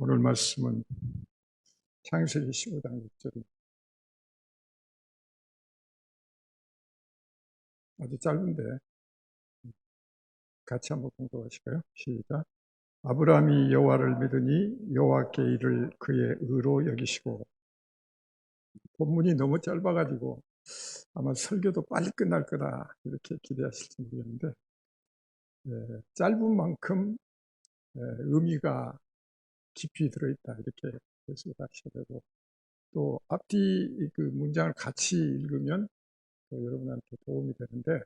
오늘 말씀은 창세기 15장 6절입니다. 아주 짧은데 같이 한번 공부하실까요? 시작. 아브라함이 여호와를 믿으니 여호와께 이를 그의 의로 여기시고. 본문이 너무 짧아가지고 아마 설교도 빨리 끝날 거다 이렇게 기대하실지 모르겠는데, 짧은 만큼 의미가 깊이 들어있다 이렇게 해석하셔야 되고, 또 앞뒤 그 문장을 같이 읽으면 또 여러분한테 도움이 되는데,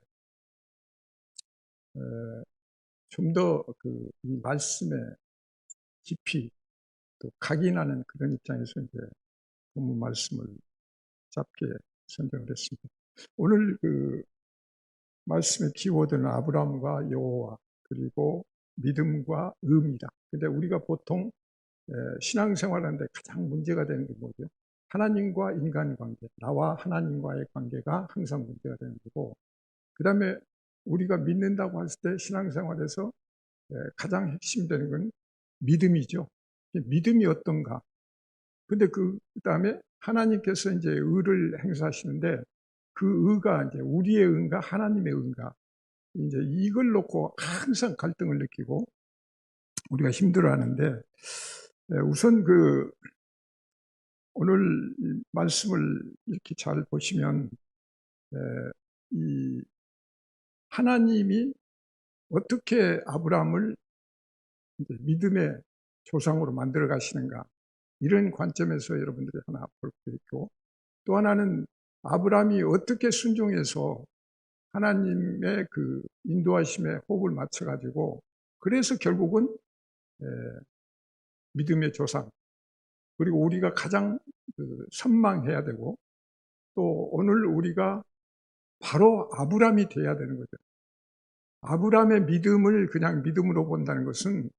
좀 더 이 말씀에 깊이 또 각인하는 그런 입장에서 이제 본문 말씀을 짧게 선정을 했습니다. 오늘 그 말씀의 키워드는 아브라함과 여호와 그리고 믿음과 의입니다. 근데 우리가 보통 신앙생활하는데 가장 문제가 되는 게 뭐죠? 하나님과 인간 관계, 나와 하나님과의 관계가 항상 문제가 되는 거고, 그 다음에 우리가 믿는다고 했을 때 신앙생활에서 가장 핵심되는 건 믿음이죠. 믿음이 어떤가? 근데 그 다음에 하나님께서 이제 의를 행사하시는데, 그 의가 이제 우리의 의인가 하나님의 의인가, 이제 이걸 놓고 항상 갈등을 느끼고 우리가 힘들어하는데, 우선 그 오늘 말씀을 이렇게 잘 보시면 이 하나님이 어떻게 아브라함을 이제 믿음의 조상으로 만들어 가시는가, 이런 관점에서 여러분들이 하나 볼 수 있고, 또 하나는 아브라함이 어떻게 순종해서 하나님의 그 인도하심에 호흡을 맞춰가지고, 그래서 결국은 믿음의 조상, 그리고 우리가 가장 선망해야 되고, 또 오늘 우리가 바로 아브라함이 돼야 되는 거죠. 아브라함의 믿음을 그냥 믿음으로 본다는 것은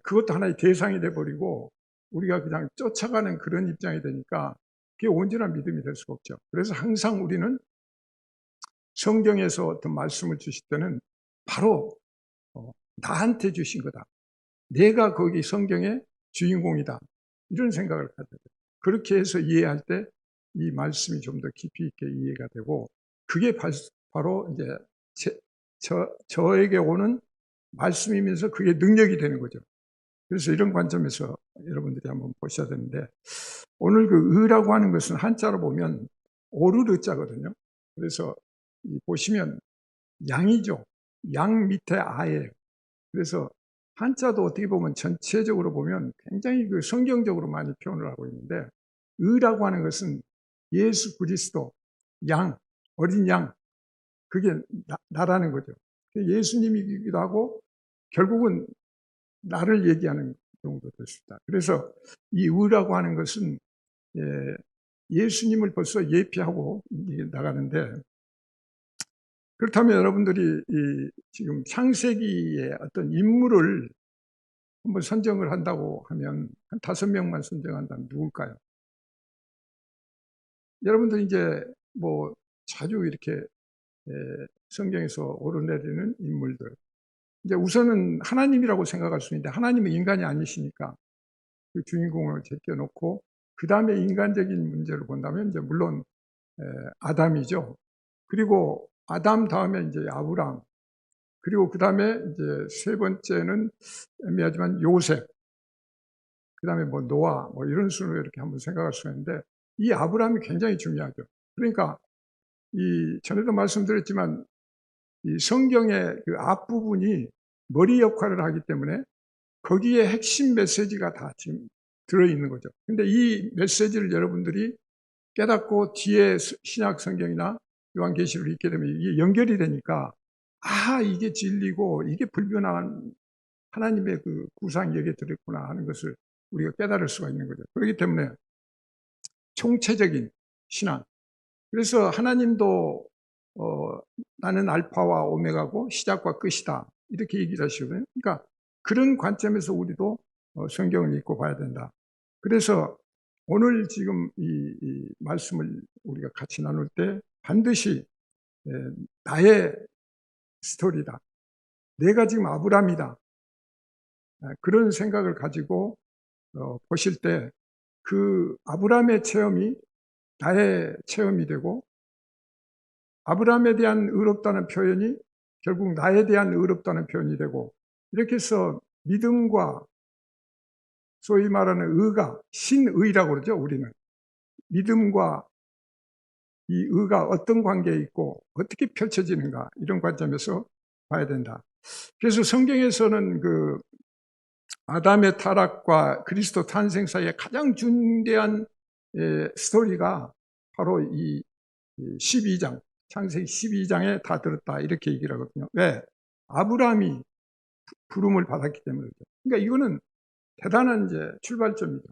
그것도 하나의 대상이 돼버리고 우리가 그냥 쫓아가는 그런 입장이 되니까 그게 온전한 믿음이 될 수가 없죠. 그래서 항상 우리는 성경에서 어떤 말씀을 주실 때는 바로 나한테 주신 거다, 내가 거기 성경의 주인공이다, 이런 생각을 가져야 돼요. 그렇게 해서 이해할 때 이 말씀이 좀 더 깊이 있게 이해가 되고, 그게 바로 이제 저에게 오는 말씀이면서 그게 능력이 되는 거죠. 그래서 이런 관점에서 여러분들이 한번 보셔야 되는데, 오늘 그 의라고 하는 것은 한자로 보면 오르르자거든요. 그래서 보시면 양이죠. 양 밑에 아예요. 그래서 한자도 어떻게 보면 전체적으로 보면 굉장히 그 성경적으로 많이 표현을 하고 있는데, 의라고 하는 것은 예수 그리스도, 양, 어린 양, 그게 나라는 거죠. 예수님이기도 하고 결국은 나를 얘기하는 경우도 될 수 있다. 그래서 이 의라고 하는 것은 예수님을 벌써 예피하고 나가는데, 그렇다면 여러분들이 지금 창세기의 어떤 인물을 한번 선정을 한다고 하면 한 5명만 선정한다면 누굴까요? 여러분들 이제 뭐 자주 이렇게 성경에서 오르내리는 인물들, 이제 우선은 하나님이라고 생각할 수 있는데, 하나님은 인간이 아니시니까 그 주인공을 제껴놓고, 그 다음에 인간적인 문제를 본다면 이제 물론 아담이죠. 그리고 아담 다음에 이제 아브람, 그리고 그 다음에 이제 세 번째는 애매하지만 요셉, 그 다음에 뭐 노아, 뭐 이런 순으로 이렇게 한번 생각할 수 있는데, 이 아브람이 굉장히 중요하죠. 그러니까 전에도 말씀드렸지만 이 성경의 그 앞부분이 머리 역할을 하기 때문에 거기에 핵심 메시지가 다 지금 들어있는 거죠. 근데 이 메시지를 여러분들이 깨닫고 뒤에 신약 성경이나 요한계시를 읽게 되면 이게 연결이 되니까, 이게 진리고 이게 불변한 하나님의 그 구상이 여기에 들어있구나 하는 것을 우리가 깨달을 수가 있는 거죠. 그렇기 때문에 총체적인 신앙. 그래서 하나님도 나는 알파와 오메가고 시작과 끝이다, 이렇게 얘기를 하시거든요. 그러니까 그런 관점에서 우리도 성경을 읽고 봐야 된다. 그래서 오늘 지금 이 말씀을 우리가 같이 나눌 때 반드시 나의 스토리다, 내가 지금 아브람이다, 그런 생각을 가지고 보실 때 그 아브라함의 체험이 나의 체험이 되고, 아브라함에 대한 의롭다는 표현이 결국 나에 대한 의롭다는 표현이 되고, 이렇게 해서 믿음과 소위 말하는 의가, 신의라고 그러죠, 우리는. 믿음과 이 의가 어떤 관계에 있고 어떻게 펼쳐지는가, 이런 관점에서 봐야 된다. 그래서 성경에서는 그 아담의 타락과 그리스도 탄생 사이에 가장 중대한 스토리가 바로 이 12장, 창세기 12장에 다 들었다, 이렇게 얘기를 하거든요. 왜? 아브라함이 부름을 받았기 때문이죠. 그러니까 이거는 대단한 이제 출발점이죠.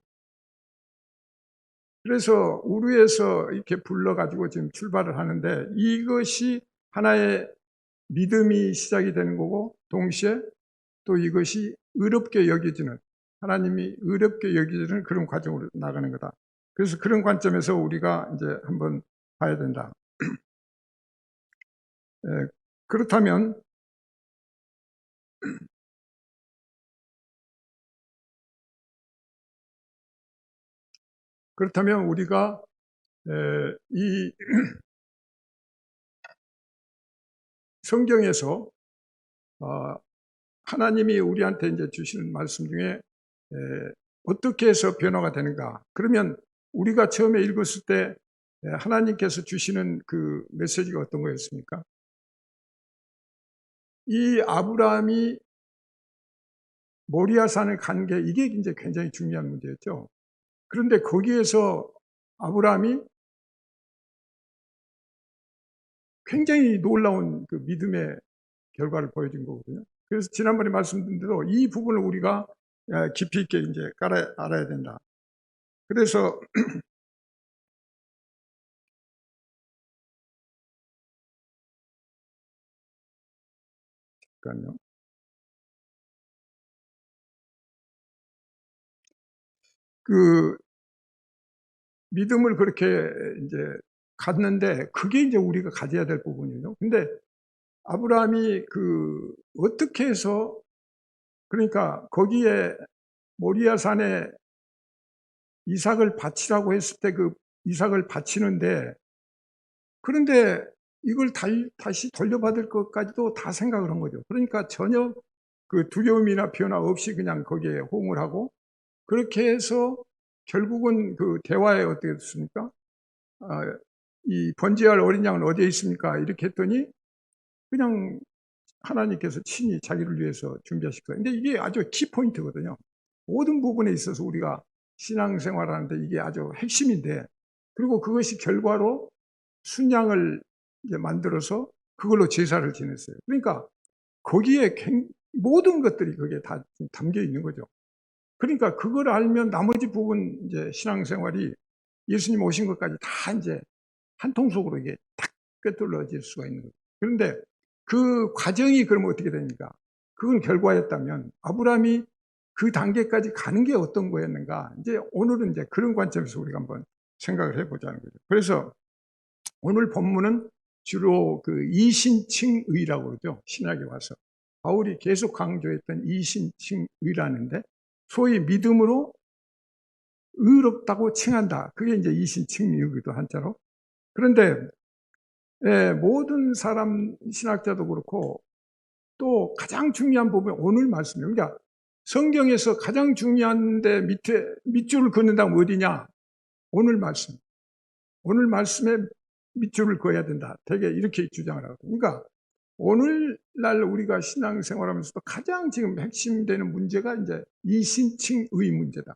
그래서 우르에서 이렇게 불러가지고 지금 출발을 하는데, 이것이 하나의 믿음이 시작이 되는 거고, 동시에 또 이것이 의롭게 여겨지는, 하나님이 의롭게 여겨지는 그런 과정으로 나가는 거다. 그래서 그런 관점에서 우리가 이제 한번 봐야 된다. 그렇다면 우리가 이 성경에서 하나님이 우리한테 이제 주시는 말씀 중에 어떻게 해서 변화가 되는가? 그러면 우리가 처음에 읽었을 때 하나님께서 주시는 그 메시지가 어떤 거였습니까? 이 아브라함이 모리아산을 간 게, 이게 이제 굉장히 중요한 문제였죠. 그런데 거기에서 아브라함이 굉장히 놀라운 그 믿음의 결과를 보여준 거거든요. 그래서 지난번에 말씀드린 대로 이 부분을 우리가 깊이 있게 이제 알아야 된다. 그래서 잠깐요. 그 믿음을 그렇게 이제 갖는데, 그게 이제 우리가 가져야 될 부분이에요. 근데 아브라함이 그 어떻게 해서, 그러니까 거기에 모리아 산에 이삭을 바치라고 했을 때 그 이삭을 바치는데, 그런데 이걸 다시 돌려받을 것까지도 다 생각을 한 거죠. 그러니까 전혀 그 두려움이나 변화 없이 그냥 거기에 호응을 하고, 그렇게 해서 결국은 그 대화에 어떻게 됐습니까? 이 번제할 어린 양은 어디에 있습니까? 이렇게 했더니 그냥 하나님께서 친히 자기를 위해서 준비하실 거예요. 근데 이게 아주 키포인트거든요. 모든 부분에 있어서 우리가 신앙생활하는데 이게 아주 핵심인데, 그리고 그것이 결과로 순양을 이제 만들어서 그걸로 제사를 지냈어요. 그러니까 거기에 모든 것들이 거기에 다 담겨 있는 거죠. 그러니까 그걸 알면 나머지 부분 이제 신앙생활이 예수님 오신 것까지 다 이제 한 통속으로 이게 탁 꿰뚫어질 수가 있는 거죠. 그런데 그 과정이 그러면 어떻게 됩니까? 그건 결과였다면 아브라함이 그 단계까지 가는 게 어떤 거였는가? 이제 오늘은 이제 그런 관점에서 우리가 한번 생각을 해보자는 거죠. 그래서 오늘 본문은 주로 그 이신칭의라고 그러죠. 신약에 와서 바울이 계속 강조했던 이신칭의라는데, 소위 믿음으로 의롭다고 칭한다. 그게 이제 이신칭의이기도 한자로. 그런데 모든 사람, 신학자도 그렇고 또 가장 중요한 부분이 오늘 말씀이에요. 그러니까 성경에서 가장 중요한데 밑에 밑줄을 긋는다면 어디냐? 오늘 말씀. 오늘 말씀에 밑줄을 그어야 된다. 되게 이렇게 주장을 하거든요. 그러니까 오늘날 우리가 신앙생활하면서도 가장 지금 핵심되는 문제가 이제 이신칭의 문제다.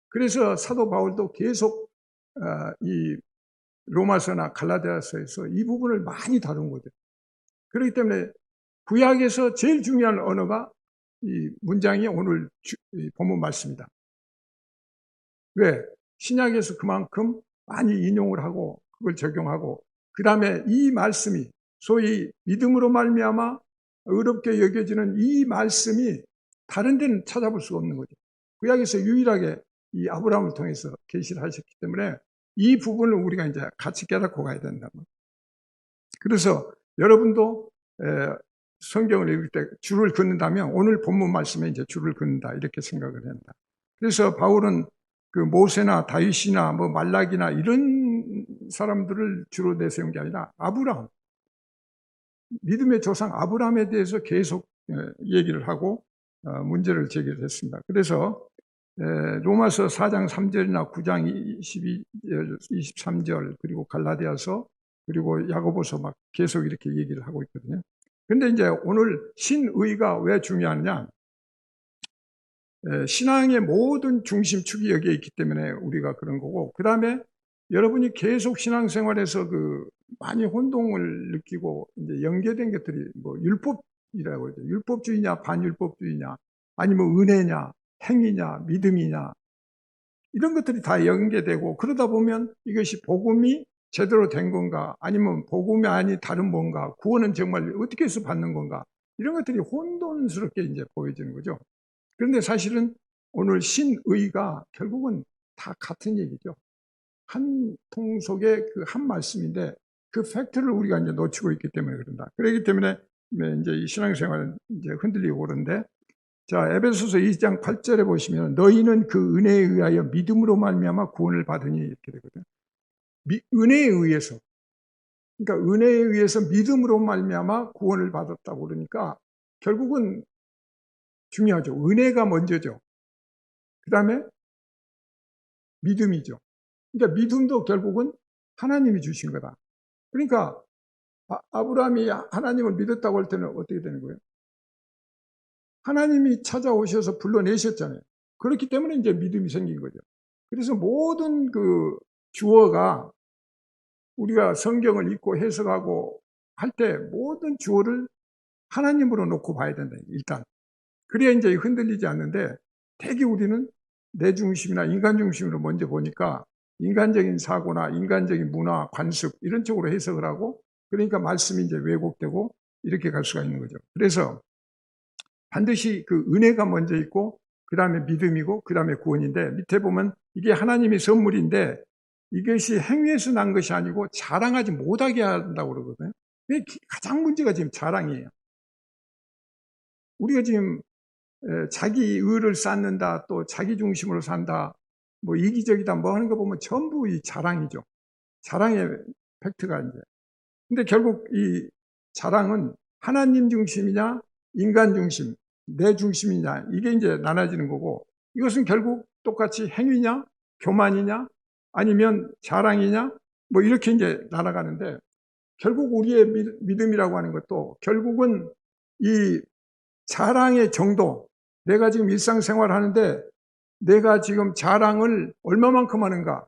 그래서 사도 바울도 계속 이 로마서나 갈라디아서에서 이 부분을 많이 다룬 거죠. 그렇기 때문에 구약에서 제일 중요한 언어가 이 문장이 오늘 본문 말씀이다. 왜? 신약에서 그만큼 많이 인용을 하고 그걸 적용하고, 그 다음에 이 말씀이 소위 믿음으로 말미암아 의롭게 여겨지는 이 말씀이 다른 데는 찾아볼 수가 없는 거죠. 구약에서 유일하게 이 아브라함을 통해서 계시를 하셨기 때문에 이 부분을 우리가 이제 같이 깨닫고 가야 된다. 그래서 여러분도 성경을 읽을 때 줄을 긋는다면 오늘 본문 말씀에 이제 줄을 긋는다, 이렇게 생각을 한다. 그래서 바울은 그 모세나 다윗이나 뭐 말라기나 이런 사람들을 주로 내세운 게 아니라 아브라함, 믿음의 조상 아브라함에 대해서 계속 얘기를 하고 문제를 제기를 했습니다. 그래서 로마서 4장 3절이나 9장 22절, 23절, 그리고 갈라디아서, 그리고 야고보서 막 계속 이렇게 얘기를 하고 있거든요. 근데 이제 오늘 신의가 왜 중요하느냐? 신앙의 모든 중심축이 여기에 있기 때문에 우리가 그런 거고, 그 다음에 여러분이 계속 신앙생활에서 많이 혼동을 느끼고 이제 연계된 것들이 뭐 율법이라고 그러죠. 율법주의냐, 반율법주의냐, 아니면 은혜냐, 행위냐, 믿음이냐, 이런 것들이 다 연계되고, 그러다 보면 이것이 복음이 제대로 된 건가, 아니면 복음이 아니 다른 뭔가, 구원은 정말 어떻게 해서 받는 건가, 이런 것들이 혼돈스럽게 이제 보여지는 거죠. 그런데 사실은 오늘 신의가 결국은 다 같은 얘기죠. 한 통속의 그 한 말씀인데 그 팩트를 우리가 이제 놓치고 있기 때문에 그런다. 그렇기 때문에 이제 이 신앙생활은 이제 흔들리고 그런데, 자, 에베소서 2장 8절에 보시면 너희는 그 은혜에 의하여 믿음으로 말미암아 구원을 받으니 이렇게 되거든요. 은혜에 의해서, 그러니까 은혜에 의해서 믿음으로 말미암아 구원을 받았다고 그러니까 결국은 중요하죠. 은혜가 먼저죠. 그 다음에 믿음이죠. 그러니까 믿음도 결국은 하나님이 주신 거다. 그러니까 아브라함이 하나님을 믿었다고 할 때는 어떻게 되는 거예요? 하나님이 찾아오셔서 불러내셨잖아요. 그렇기 때문에 이제 믿음이 생긴 거죠. 그래서 모든 그 주어가 우리가 성경을 읽고 해석하고 할 때 모든 주어를 하나님으로 놓고 봐야 된다. 일단. 그래야 이제 흔들리지 않는데, 대개 우리는 내 중심이나 인간 중심으로 먼저 보니까 인간적인 사고나 인간적인 문화, 관습 이런 쪽으로 해석을 하고, 그러니까 말씀이 이제 왜곡되고 이렇게 갈 수가 있는 거죠. 그래서 반드시 그 은혜가 먼저 있고 그 다음에 믿음이고 그 다음에 구원인데, 밑에 보면 이게 하나님의 선물인데 이것이 행위에서 난 것이 아니고 자랑하지 못하게 한다고 그러거든요. 가장 문제가 지금 자랑이에요. 우리가 지금 자기 의를 쌓는다, 또 자기 중심으로 산다, 뭐 이기적이다, 뭐 하는 거 보면 전부 이 자랑이죠. 자랑의 팩트가 이제. 근데 결국 이 자랑은 하나님 중심이냐, 인간 중심, 내 중심이냐, 이게 이제 나눠지는 거고, 이것은 결국 똑같이 행위냐, 교만이냐, 아니면 자랑이냐, 뭐 이렇게 이제 날아가는데, 결국 우리의 믿음이라고 하는 것도 결국은 이 자랑의 정도, 내가 지금 일상생활 하는데 내가 지금 자랑을 얼마만큼 하는가,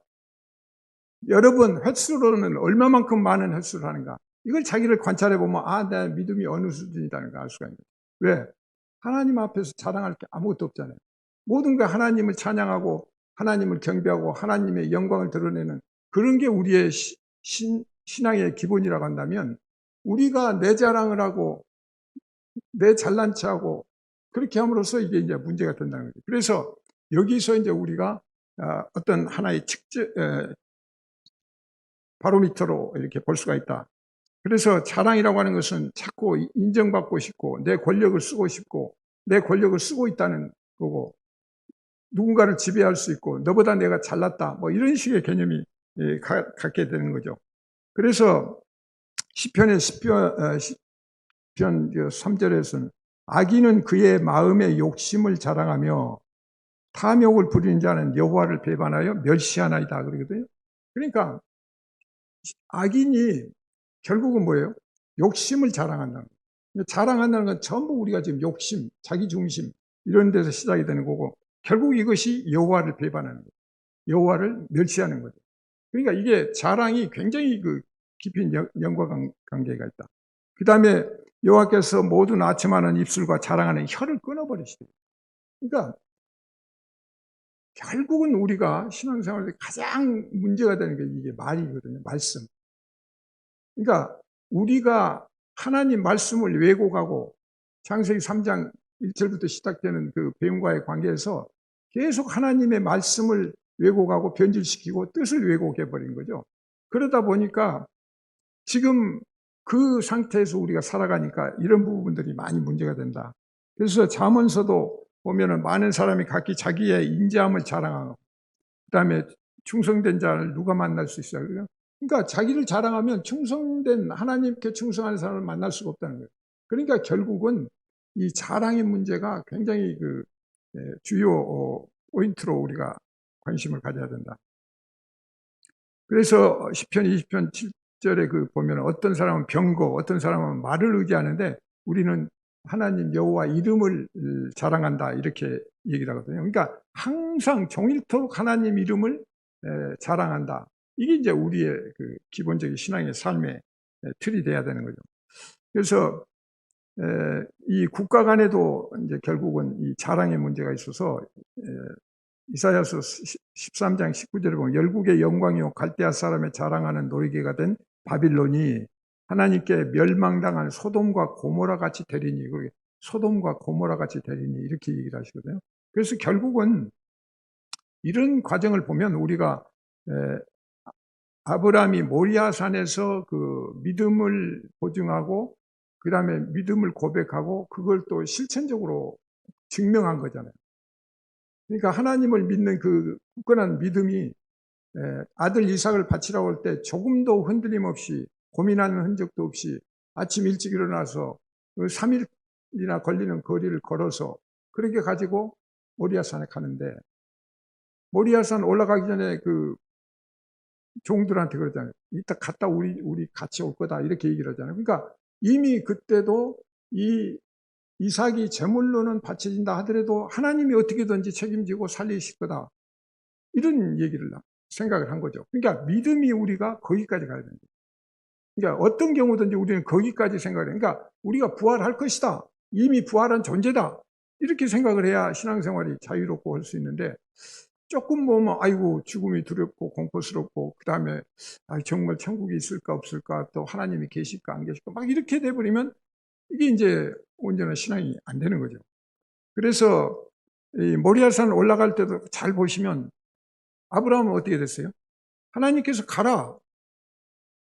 여러 번 횟수로는 얼마만큼 많은 횟수를 하는가, 이걸 자기를 관찰해 보면 내 믿음이 어느 수준이라는 걸 알 수가 있는 거예요. 왜? 하나님 앞에서 자랑할 게 아무것도 없잖아요. 모든 게 하나님을 찬양하고 하나님을 경배하고 하나님의 영광을 드러내는 그런 게 우리의 신앙의 기본이라고 한다면, 우리가 내 자랑을 하고 내 잘난 체하고 그렇게 함으로써 이게 이제 문제가 된다는 거죠. 그래서 여기서 이제 우리가 어떤 하나의 바로미터로 이렇게 볼 수가 있다. 그래서 자랑이라고 하는 것은 자꾸 인정받고 싶고 내 권력을 쓰고 싶고 내 권력을 쓰고 있다는 거고, 누군가를 지배할 수 있고 너보다 내가 잘났다, 뭐 이런 식의 개념이 갖게 되는 거죠. 그래서 시편의 3절에서는 악인은 그의 마음의 욕심을 자랑하며 탐욕을 부리는 자는 여호와를 배반하여 멸시하나이다 그러거든요. 그러니까 악인이 결국은 뭐예요? 욕심을 자랑한다는 거예요. 자랑한다는 건 전부 우리가 지금 욕심, 자기 중심 이런 데서 시작이 되는 거고, 결국 이것이 여호와를 배반하는 거예요. 여호와를 멸시하는 거죠. 그러니까 이게 자랑이 굉장히 깊이 연관 관계가 있다. 그 다음에 여호와께서 모두 나침하는 입술과 자랑하는 혀를 끊어버리시대요. 그러니까 결국은 우리가 신앙생활에 가장 문제가 되는 게 이게 말이거든요. 말씀. 그러니까 우리가 하나님 말씀을 왜곡하고, 창세기 3장 1절부터 시작되는 그 배움과의 관계에서 계속 하나님의 말씀을 왜곡하고 변질시키고 뜻을 왜곡해버린 거죠. 그러다 보니까 지금 그 상태에서 우리가 살아가니까 이런 부분들이 많이 문제가 된다. 그래서 잠언서도 보면은 많은 사람이 각기 자기의 인자함을 자랑하고, 그다음에 충성된 자를 누가 만날 수 있어요? 그러니까 자기를 자랑하면 충성된 하나님께 충성하는 사람을 만날 수가 없다는 거예요. 그러니까 결국은 이 자랑의 문제가 굉장히 주요 포인트로 우리가 관심을 가져야 된다. 그래서 시편 20편 7절에 보면 어떤 사람은 병거, 어떤 사람은 말을 의지하는데 우리는 하나님 여호와 이름을 자랑한다, 이렇게 얘기를 하거든요. 그러니까 항상 종일토록 하나님 이름을 자랑한다. 이게 이제 우리의 기본적인 신앙의 삶의 틀이 돼야 되는 거죠. 그래서 이 국가 간에도 이제 결국은 이 자랑의 문제가 있어서 이사야서 13장 19절에 보면 열국의 영광이요 갈대아 사람의 자랑하는 놀이개가 된 바빌론이 하나님께 멸망당한 소돔과 고모라 같이 되리니, 소돔과 고모라 같이 되리니 이렇게 얘기를 하시거든요. 그래서 결국은 이런 과정을 보면 우리가 아브라함이 모리아산에서 그 믿음을 보증하고 그 다음에 믿음을 고백하고 그걸 또 실천적으로 증명한 거잖아요. 그러니까 하나님을 믿는 그 굳건한 믿음이 아들 이삭을 바치라고 할 때 조금도 흔들림 없이, 고민하는 흔적도 없이 아침 일찍 일어나서 3일이나 걸리는 거리를 걸어서 그렇게 가지고 모리아산에 가는데, 모리아산 올라가기 전에 그 종들한테 그러잖아요. 이따 갔다 우리 같이 올 거다, 이렇게 얘기를 하잖아요. 그러니까 이미 그때도 이 이삭이 제물로는 바쳐진다 하더라도 하나님이 어떻게든지 책임지고 살리실 거다, 이런 얘기를 생각을 한 거죠. 그러니까 믿음이 우리가 거기까지 가야 됩니다. 그러니까 어떤 경우든지 우리는 거기까지 생각을 해요. 그러니까 우리가 부활할 것이다, 이미 부활한 존재다, 이렇게 생각을 해야 신앙생활이 자유롭고 할 수 있는데, 조금 보면 아이고 죽음이 두렵고 공포스럽고 그 다음에 정말 천국이 있을까 없을까, 또 하나님이 계실까 안 계실까, 막 이렇게 돼버리면 이게 이제 온전한 신앙이 안 되는 거죠. 그래서 이 모리아산 올라갈 때도 잘 보시면 아브라함은 어떻게 됐어요? 하나님께서 가라,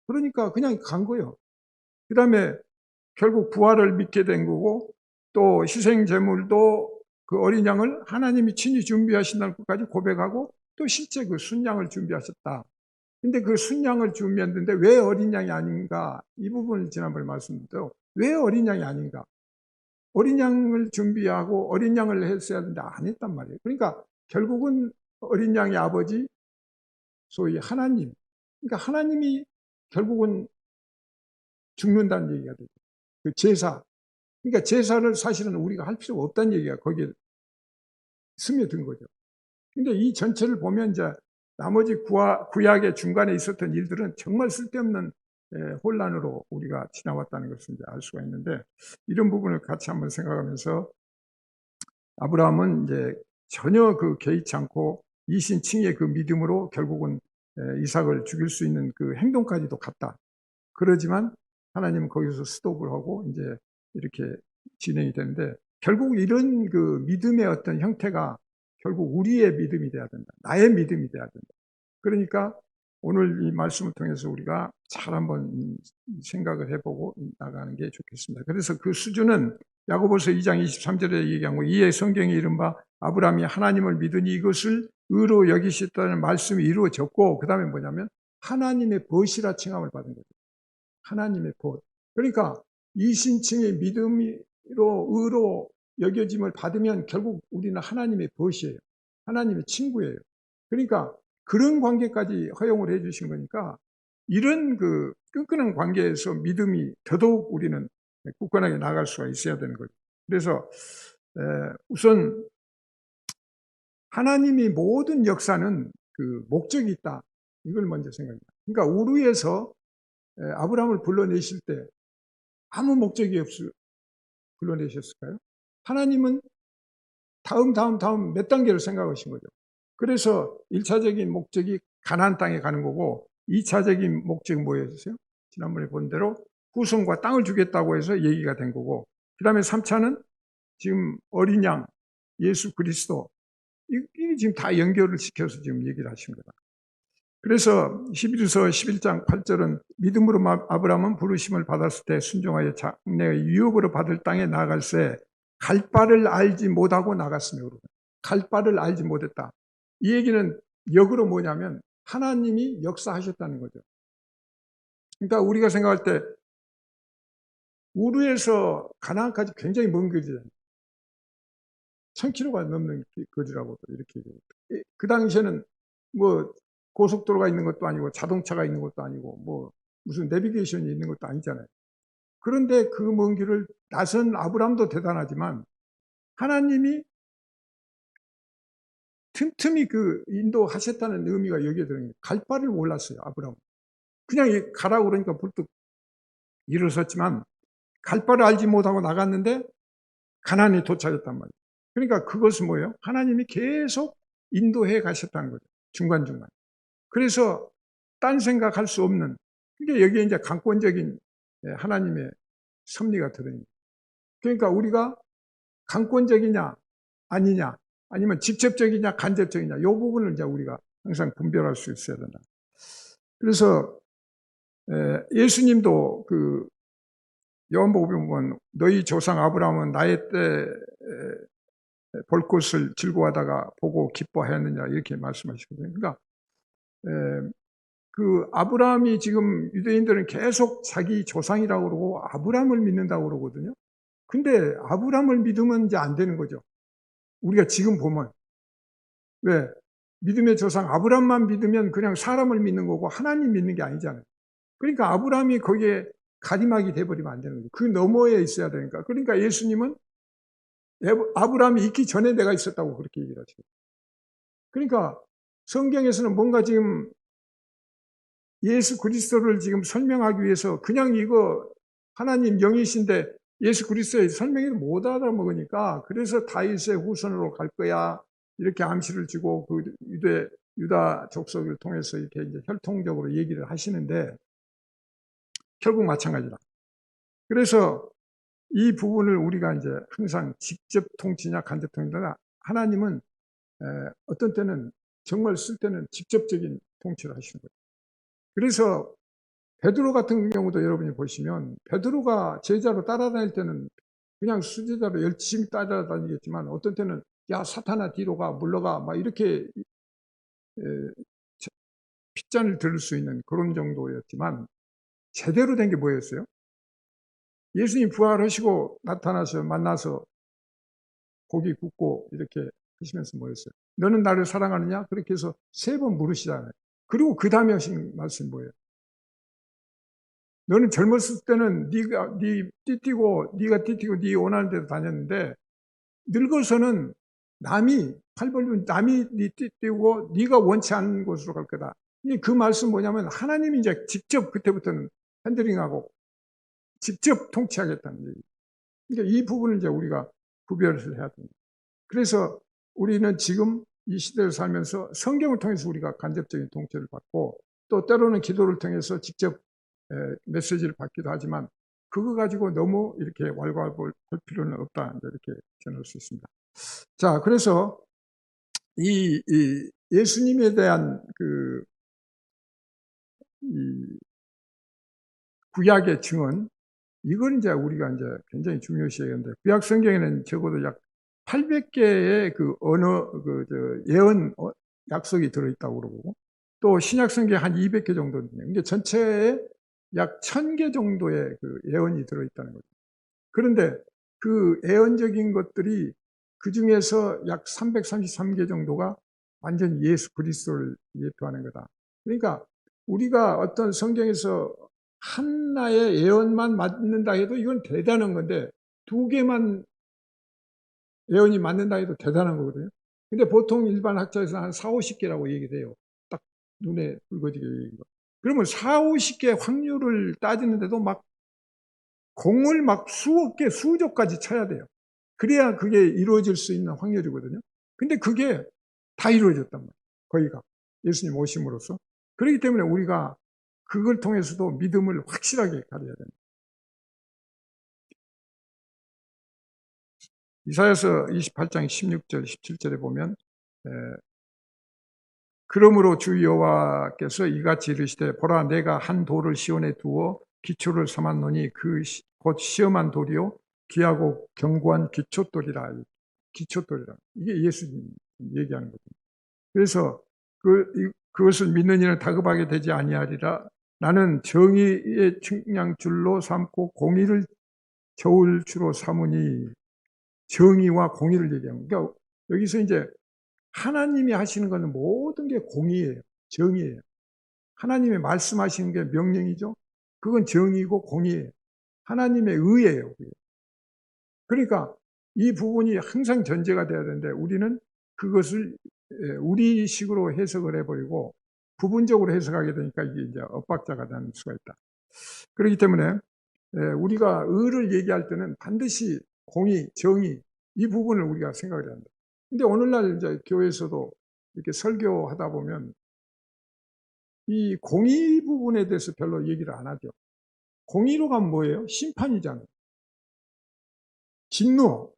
그러니까 그냥 간 거예요. 그 다음에 결국 부활을 믿게 된 거고, 또 희생 제물도 그 어린 양을 하나님이 친히 준비하신다는 것까지 고백하고, 또 실제 그 순양을 준비하셨다. 근데 그 순양을 준비했는데 왜 어린 양이 아닌가, 이 부분을 지난번에 말씀드렸죠. 왜 어린 양이 아닌가? 어린 양을 준비하고 어린 양을 했어야 되는데 안 했단 말이에요. 그러니까 결국은 어린 양의 아버지, 소위 하나님, 그러니까 하나님이 결국은 죽는다는 얘기가 되죠. 그 제사, 그러니까 제사를 사실은 우리가 할 필요가 없다는 얘기가 거기에 스며든 거죠. 근데 이 전체를 보면 이제 나머지 구약의 중간에 있었던 일들은 정말 쓸데없는 혼란으로 우리가 지나왔다는 것을 이제 알 수가 있는데, 이런 부분을 같이 한번 생각하면서 아브라함은 이제 전혀 개의치 않고 이신칭의 그 믿음으로 결국은 이삭을 죽일 수 있는 그 행동까지도 갔다. 그러지만 하나님은 거기서 스톱을 하고 이제 이렇게 진행이 되는데, 결국 이런 그 믿음의 어떤 형태가 결국 우리의 믿음이 돼야 된다. 나의 믿음이 돼야 된다. 그러니까 오늘 이 말씀을 통해서 우리가 잘 한번 생각을 해보고 나가는 게 좋겠습니다. 그래서 그 수준은 야고보서 2장 23절에 얘기한 거, 이에 성경에 이른바 아브라함이 하나님을 믿으니 이것을 의로 여기셨다는 말씀이 이루어졌고, 그 다음에 뭐냐면 하나님의 벗이라 칭함을 받은 거죠. 하나님의 벗. 그러니까 이신칭의 믿음으로 의로 여겨짐을 받으면 결국 우리는 하나님의 벗이에요. 하나님의 친구예요. 그러니까 그런 관계까지 허용을 해 주신 거니까, 이런 그 끈끈한 관계에서 믿음이 더더욱 우리는 굳건하게 나갈 수가 있어야 되는 거죠. 그래서 우선 하나님이 모든 역사는 그 목적이 있다, 이걸 먼저 생각합니다. 그러니까 우르에서 아브라함을 불러내실 때 아무 목적이 없이 불러내셨을까요? 하나님은 다음 몇 단계를 생각하신 거죠. 그래서 1차적인 목적이 가나안 땅에 가는 거고, 2차적인 목적은 뭐였어요? 지난번에 본 대로 후손과 땅을 주겠다고 해서 얘기가 된 거고, 그 다음에 3차는 지금 어린 양 예수 그리스도, 이게 지금 다 연결을 시켜서 지금 얘기를 하신 거다. 그래서 히브리서 11장 8절은 믿음으로 아브라함은 부르심을 받았을 때 순종하여 장래의 유업으로 받을 땅에 나아갈새 갈 바를 알지 못하고 나갔으며 갈 바를 알지 못했다. 이 얘기는 역으로 뭐냐면 하나님이 역사하셨다는 거죠. 그러니까 우리가 생각할 때 우르에서 가나안까지 굉장히 먼 거리잖아요. 1000km가 넘는 거리라고 이렇게 얘기해요. 그 당시에는 뭐 고속도로가 있는 것도 아니고 자동차가 있는 것도 아니고 뭐 무슨 내비게이션이 있는 것도 아니잖아요. 그런데 그 먼 길을 나선 아브라함도 대단하지만 하나님이 틈틈이 그 인도하셨다는 의미가 여기에 들어있는 거예요. 갈 바를 몰랐어요, 아브라함은. 그냥 가라고 그러니까 불뚝 일어섰지만 갈 바를 알지 못하고 나갔는데 가나안에 도착했단 말이에요. 그러니까 그것은 뭐예요? 하나님이 계속 인도해 가셨다는 거죠. 중간중간. 그래서 딴 생각할 수 없는, 그게 여기에 이제 강권적인 하나님의 섭리가 들어있는. 그러니까 우리가 강권적이냐 아니냐, 아니면 직접적이냐 간접적이냐, 이 부분을 이제 우리가 항상 분별할 수 있어야 된다. 그래서 예수님도 그 요한복음에 보면 너희 조상 아브라함은 나의 때 볼 것을 즐거워하다가 보고 기뻐하였느냐 이렇게 말씀하시거든요. 그러니까 그 아브라함이 지금 유대인들은 계속 자기 조상이라고 그러고 아브라함을 믿는다고 그러거든요. 근데 아브라함을 믿으면 이제 안 되는 거죠. 우리가 지금 보면 왜 믿음의 조상 아브라함만 믿으면 그냥 사람을 믿는 거고 하나님 믿는 게 아니잖아요. 그러니까 아브라함이 거기에 가림막이 돼버리면 안 되는 거죠. 그 너머에 있어야 되니까. 그러니까 예수님은 아브라함이 있기 전에 내가 있었다고 그렇게 얘기를 하시고. 그러니까 성경에서는 뭔가 지금 예수 그리스도를 지금 설명하기 위해서 그냥 이거 하나님 영이신데 예수 그리스도에 설명을 못 알아먹으니까 그래서 다윗의 후손으로 갈 거야 이렇게 암시를 주고 그 유다 족속을 통해서 이렇게 이제 혈통적으로 얘기를 하시는데 결국 마찬가지다. 그래서 이 부분을 우리가 이제 항상 직접 통치냐 간접 통치냐, 하나님은 어떤 때는 정말 쓸 때는 직접적인 통치를 하시는 거예요. 그래서 베드로 같은 경우도 여러분이 보시면 베드로가 제자로 따라다닐 때는 그냥 수제자로 열심히 따라다니겠지만 어떤 때는 야 사탄아 뒤로 가 물러가 막 이렇게 핏잔을 들을 수 있는 그런 정도였지만 제대로 된 게 뭐였어요? 예수님 부활하시고 나타나서 만나서 고기 굽고 이렇게 하시면서 뭐였어요? 너는 나를 사랑하느냐? 그렇게 해서 3번 물으시잖아요. 그리고 그 다음에 하신 말씀이 뭐예요? 너는 젊었을 때는 네가 띠뛰고 네 원하는 데로 다녔는데 늙어서는 남이 팔 벌리면 남이 네 띠뛰고 네가 원치 않는 곳으로 갈 거다. 그 말씀 뭐냐면 하나님이 이제 직접 그때부터는 핸들링하고 직접 통치하겠다는 얘기. 그러니까 이 부분을 이제 우리가 구별을 해야 됩니다. 그래서 우리는 지금 이 시대를 살면서 성경을 통해서 우리가 간접적인 통치를 받고 또 때로는 기도를 통해서 직접 메시지를 받기도 하지만 그거 가지고 너무 이렇게 왈가왈부할 필요는 없다 이렇게 전할 수 있습니다. 자, 그래서 이 예수님에 대한 이 구약의 증언, 이건 이제 우리가 이제 굉장히 중요시 해야 하는데 구약 성경에는 적어도 약 800개의 그 언어 예언 약속이 들어있다고 그러고 또 신약 성경에 한 200개 정도 있네요. 이게 전체에 약 1000개 정도의 그 예언이 들어있다는 거죠. 그런데 그 예언적인 것들이 그 중에서 약 333개 정도가 완전히 예수 그리스도를 예표하는 거다. 그러니까 우리가 어떤 성경에서 하나의 예언만 맞는다 해도 이건 대단한 건데 2개만 예언이 맞는다 해도 대단한 거거든요. 근데 보통 일반 학자에서 한 4, 50개라고 얘기를 해요. 딱 눈에 붉어지게 얘기해요. 그러면 4, 50개 확률을 따지는데도 막 공을 막 수억 개, 수조까지 쳐야 돼요. 그래야 그게 이루어질 수 있는 확률이거든요. 근데 그게 다 이루어졌단 말이에요. 거기가. 예수님 오심으로써. 그렇기 때문에 우리가 그걸 통해서도 믿음을 확실하게 가져야 됩니다. 이사야서 28장 16절, 17절에 보면 그러므로 주 여호와께서 이같이 이르시되 보라 내가 한 돌을 시온에 두어 기초를 삼았노니 그 곧 시험한 돌이요 귀하고 견고한 기초돌이라. 기초돌이라. 이게 예수님 얘기하는 거죠. 그래서 그것을 믿는 이는 다급하게 되지 아니하리라. 나는 정의의 측량줄로 삼고 공의를 저울주로 삼으니. 정의와 공의를 얘기합니다. 그러니까 여기서 이제 하나님이 하시는 것은 모든 게 공의예요. 정의예요. 하나님이 말씀하시는 게 명령이죠. 그건 정의고 공의예요. 하나님의 의예요. 그러니까 이 부분이 항상 전제가 돼야 되는데 우리는 그것을 우리식으로 해석을 해버리고 부분적으로 해석하게 되니까 이게 이제 엇박자가 되는 수가 있다. 그렇기 때문에 우리가 의를 얘기할 때는 반드시 공의, 정의 이 부분을 우리가 생각을 해야 한다. 근데 오늘날 이제 교회에서도 이렇게 설교하다 보면 이 공의 부분에 대해서 별로 얘기를 안 하죠. 공의로 가면 뭐예요? 심판이잖아요. 진노.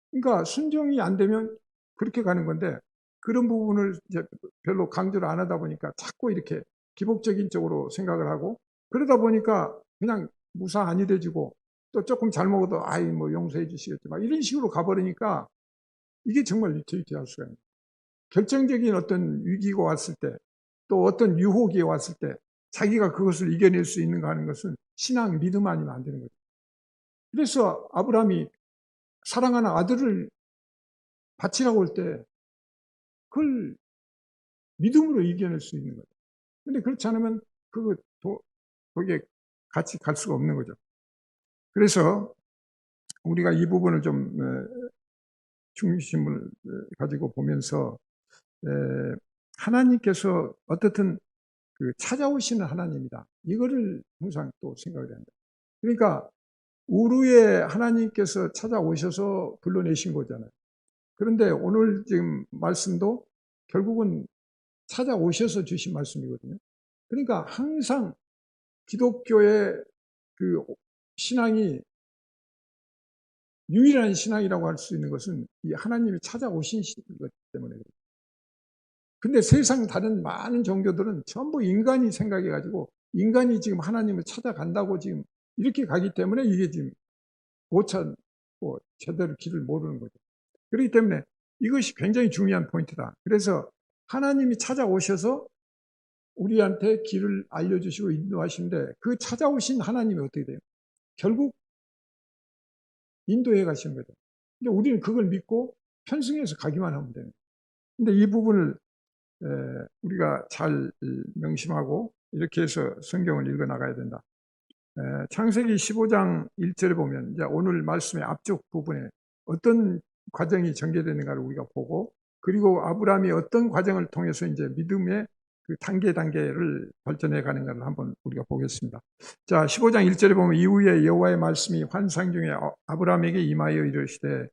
그러니까 순종이 안 되면 그렇게 가는 건데 그런 부분을 이제 별로 강조를 안 하다 보니까 자꾸 이렇게 기복적인 쪽으로 생각을 하고 그러다 보니까 그냥 무사 안일해지고 또 조금 잘못해도 아이 뭐 용서해 주시겠지 막 이런 식으로 가버리니까 이게 정말 위태위태할 수가 있는. 결정적인 어떤 위기가 왔을 때 또 어떤 유혹이 왔을 때 자기가 그것을 이겨낼 수 있는가 하는 것은 신앙 믿음 아니면 안 되는 거죠. 그래서 아브라함이 사랑하는 아들을 바치라고 할 때 그걸 믿음으로 이겨낼 수 있는 거죠. 근데 그렇지 않으면 거기에 같이 갈 수가 없는 거죠. 그래서 우리가 이 부분을 좀 중심을 가지고 보면서 하나님께서 어떻든 찾아오시는 하나님이다. 이거를 항상 또 생각을 해야 한다. 그러니까 우루에 하나님께서 찾아오셔서 불러내신 거잖아요. 그런데 오늘 지금 말씀도 결국은 찾아오셔서 주신 말씀이거든요. 그러니까 항상 기독교의 그 신앙이 유일한 신앙이라고 할 수 있는 것은 이 하나님이 찾아오신 것 때문에 그래요. 근데 세상 다른 많은 종교들은 전부 인간이 생각해가지고 인간이 지금 하나님을 찾아간다고 지금 이렇게 가기 때문에 이게 지금 못 찾고 제대로 길을 모르는 거죠. 그렇기 때문에 이것이 굉장히 중요한 포인트다. 그래서 하나님이 찾아오셔서 우리한테 길을 알려주시고 인도하시는데 그 찾아오신 하나님이 어떻게 돼요? 결국 인도해 가시는 거죠. 근데 우리는 그걸 믿고 편승해서 가기만 하면 되는 거예요. 근데 이 부분을 우리가 잘 명심하고 이렇게 해서 성경을 읽어 나가야 된다. 창세기 15장 1절에 보면 이제 오늘 말씀의 앞쪽 부분에 어떤 과정이 전개되는가를 우리가 보고 그리고 아브라함이 어떤 과정을 통해서 이제 믿음의 그 단계를 발전해 가는가를 한번 우리가 보겠습니다. 자, 15장 1절에 보면 이후에 여호와의 말씀이 환상 중에 아브라함에게 임하여 이르시되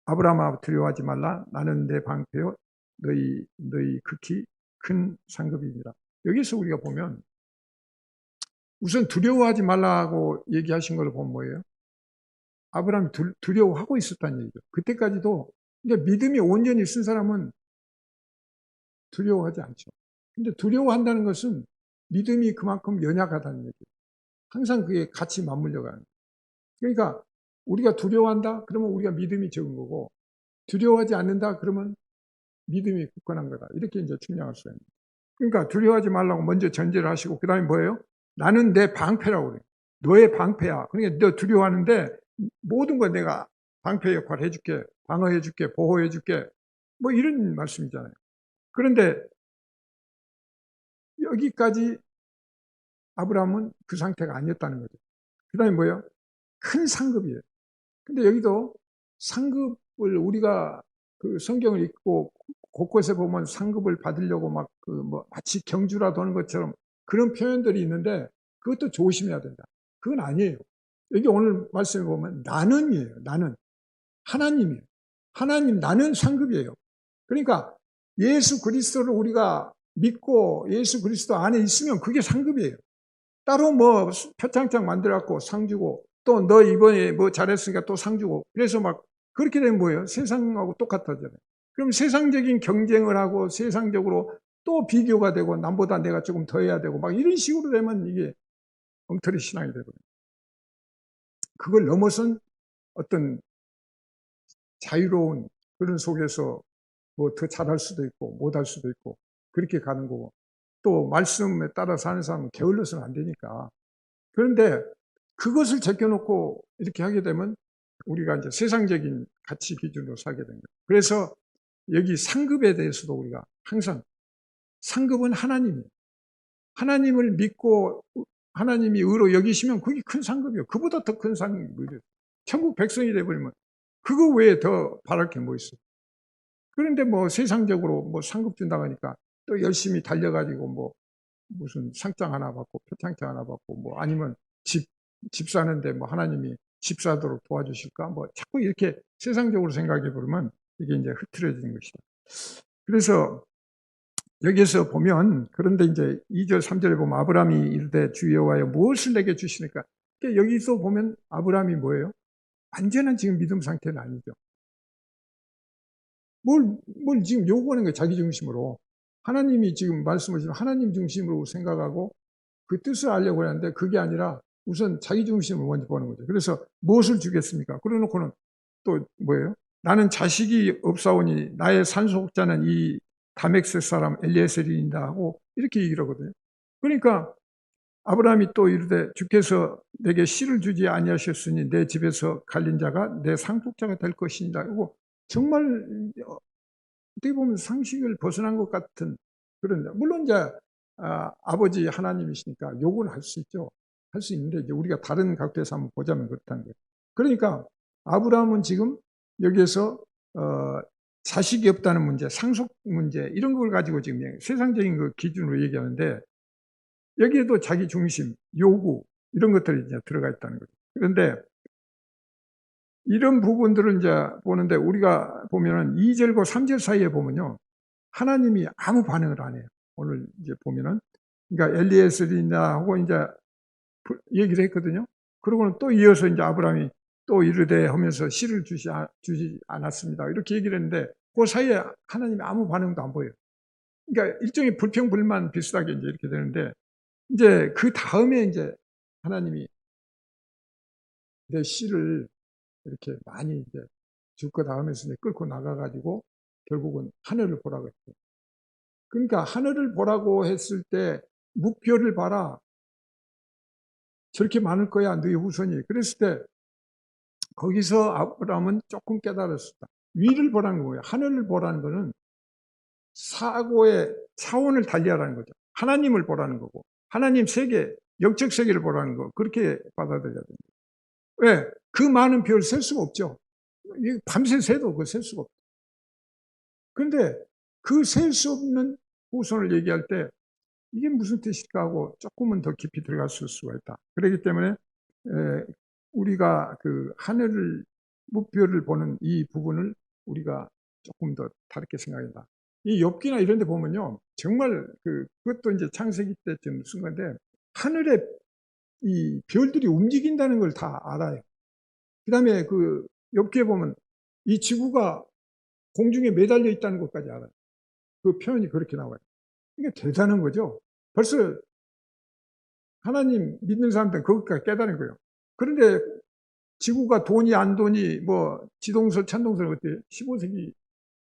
아브라함아 두려워하지 말라 나는 내 방패요 너희 극히 큰 상급이니라. 여기서 우리가 보면 우선 두려워하지 말라고 얘기하신 걸 보면 뭐예요? 아브라함이 두려워하고 있었다는 얘기죠. 그때까지도 그러니까 믿음이 온전히 쓴 사람은 두려워하지 않죠. 근데 두려워한다는 것은 믿음이 그만큼 연약하다는 얘기예요. 항상 그게 같이 맞물려 가는 거예요. 그러니까 우리가 두려워한다? 그러면 우리가 믿음이 적은 거고 두려워하지 않는다? 그러면 믿음이 굳건한 거다. 이렇게 이제 측량할 수가 있는 거예요. 그러니까 두려워하지 말라고 먼저 전제를 하시고 그 다음에 뭐예요? 나는 내 방패라고 그래요. 너의 방패야. 그러니까 너 두려워하는데 모든 거 내가 방패 역할을 해줄게. 방어해줄게. 보호해줄게. 뭐 이런 말씀이잖아요. 그런데 여기까지 아브라함은 그 상태가 아니었다는 거죠. 그 다음에 뭐예요? 큰 상급이에요. 근데 여기도 상급을 우리가 그 성경을 읽고 곳곳에 보면 상급을 받으려고 막 마치 경주라도 하는 것처럼 그런 표현들이 있는데 그것도 조심해야 된다. 그건 아니에요. 여기 오늘 말씀에 보면 나는이에요. 나는. 하나님이에요. 하나님, 나는 상급이에요. 그러니까 예수 그리스도를 우리가 믿고 예수 그리스도 안에 있으면 그게 상급이에요. 따로 뭐 표창장 만들어갖고 상 주고 또 너 이번에 뭐 잘했으니까 또 상 주고 그래서 막 그렇게 되면 뭐예요? 세상하고 똑같아져요. 그럼 세상적인 경쟁을 하고 세상적으로 또 비교가 되고 남보다 내가 조금 더 해야 되고 막 이런 식으로 되면 이게 엉터리 신앙이 되거든요. 그걸 넘어선 어떤 자유로운 그런 속에서 뭐 더 잘할 수도 있고 못할 수도 있고 그렇게 가는 거고, 또 말씀에 따라 사는 사람은 게을러서는 안 되니까. 그런데 그것을 제껴놓고 이렇게 하게 되면 우리가 이제 세상적인 가치 기준으로 살게 되는 거예요. 그래서 여기 상급에 대해서도 우리가 항상, 상급은 하나님이에요. 하나님을 믿고 하나님이 의로 여기시면 그게 큰 상급이에요. 그보다 더 큰 상급이에요. 천국 백성이 되어버리면 그거 외에 더 바랄 게 뭐 있어요. 그런데 뭐 세상적으로 뭐 상급 준다고 하니까 또 열심히 달려가지고 뭐 무슨 상장 하나 받고 표창장 하나 받고 뭐 아니면 집 사는데 뭐 하나님이 집 사도록 도와주실까, 뭐 자꾸 이렇게 세상적으로 생각해 보면 이게 이제 흐트러지는 것이다. 그래서 여기에서 보면, 그런데 이제 2절 3절에 보면 아브라함이 이르되 주 여호와여 무엇을 내게 주시니까, 그러니까 여기서 보면 아브라함이 뭐예요? 완전한 지금 믿음 상태는 아니죠. 뭘 지금 요구하는 거예요, 자기 중심으로. 하나님이 지금 말씀하시면 하나님 중심으로 생각하고 그 뜻을 알려고 하는데 그게 아니라 우선 자기 중심을 먼저 보는 거죠. 그래서 무엇을 주겠습니까? 그래 놓고는 또 뭐예요? 나는 자식이 없사오니 나의 산속자는 이 다메섹 사람 엘리에셀이다 하고 이렇게 얘기를 하거든요. 그러니까 아브라함이 또 이르되 주께서 내게 씨를 주지 아니하셨으니 내 집에서 갈린 자가 내 상속자가 될 것이니라 하고, 정말 어떻게 보면 상식을 벗어난 것 같은 그런, 물론 이제 아버지 하나님이시니까 요구는 할 수 있죠. 할 수 있는데 이제 우리가 다른 각도에서 한번 보자면 그렇다는 거예요. 그러니까 아브라함은 지금 여기에서 자식이 없다는 문제, 상속 문제 이런 걸 가지고 지금 세상적인 그 기준으로 얘기하는데, 여기에도 자기 중심, 요구 이런 것들이 이제 들어가 있다는 거죠. 그런데 이런 부분들을 이제 보는데 우리가 보면은 2절과 3절 사이에 보면요, 하나님이 아무 반응을 안 해요. 오늘 이제 보면은, 그러니까 엘리에셀이나 하고 이제 얘기를 했거든요. 그러고는 또 이어서 이제 아브라함이 또 이르되 하면서 씨를 주지 않았습니다, 이렇게 얘기를 했는데 그 사이에 하나님이 아무 반응도 안 보여요. 그러니까 일종의 불평불만 비슷하게 이제 이렇게 되는데, 이제 그 다음에 이제 하나님이 내 씨를 이렇게 많이 이제 줄 거다 하면서 이제 끌고 나가가지고 결국은 하늘을 보라고 했어요. 그러니까 하늘을 보라고 했을 때 묵표를 봐라, 저렇게 많을 거야 너희 후손이. 그랬을 때 거기서 아브라함은 조금 깨달았습니다. 위를 보라는 거예요. 하늘을 보라는 거는 사고의 차원을 달리하라는 거죠. 하나님을 보라는 거고, 하나님 세계, 영적 세계를 보라는 거, 그렇게 받아들여야 됩니다. 왜? 그 많은 별을 셀 수가 없죠. 밤새 새도 그 셀 수가 없죠. 그런데 그 셀 수 없는 후손을 얘기할 때 이게 무슨 뜻일까 하고 조금은 더 깊이 들어갔을 수가 있다. 그렇기 때문에 우리가 그 하늘을, 무표를 보는 이 부분을 우리가 조금 더 다르게 생각한다. 이 욥기나 이런 데 보면요, 정말 그것도 이제 창세기 때쯤 쓴 건데 하늘에 이 별들이 움직인다는 걸 다 알아요. 그다음에 그 욥기에 보면 이 지구가 공중에 매달려 있다는 것까지 알아요. 그 표현이 그렇게 나와요. 이게 대단한 거죠. 벌써 하나님 믿는 사람들은 그것까지 깨달은 거예요. 그런데 지구가 돈이 안 돈이 뭐 지동설 천동설 그때 15세기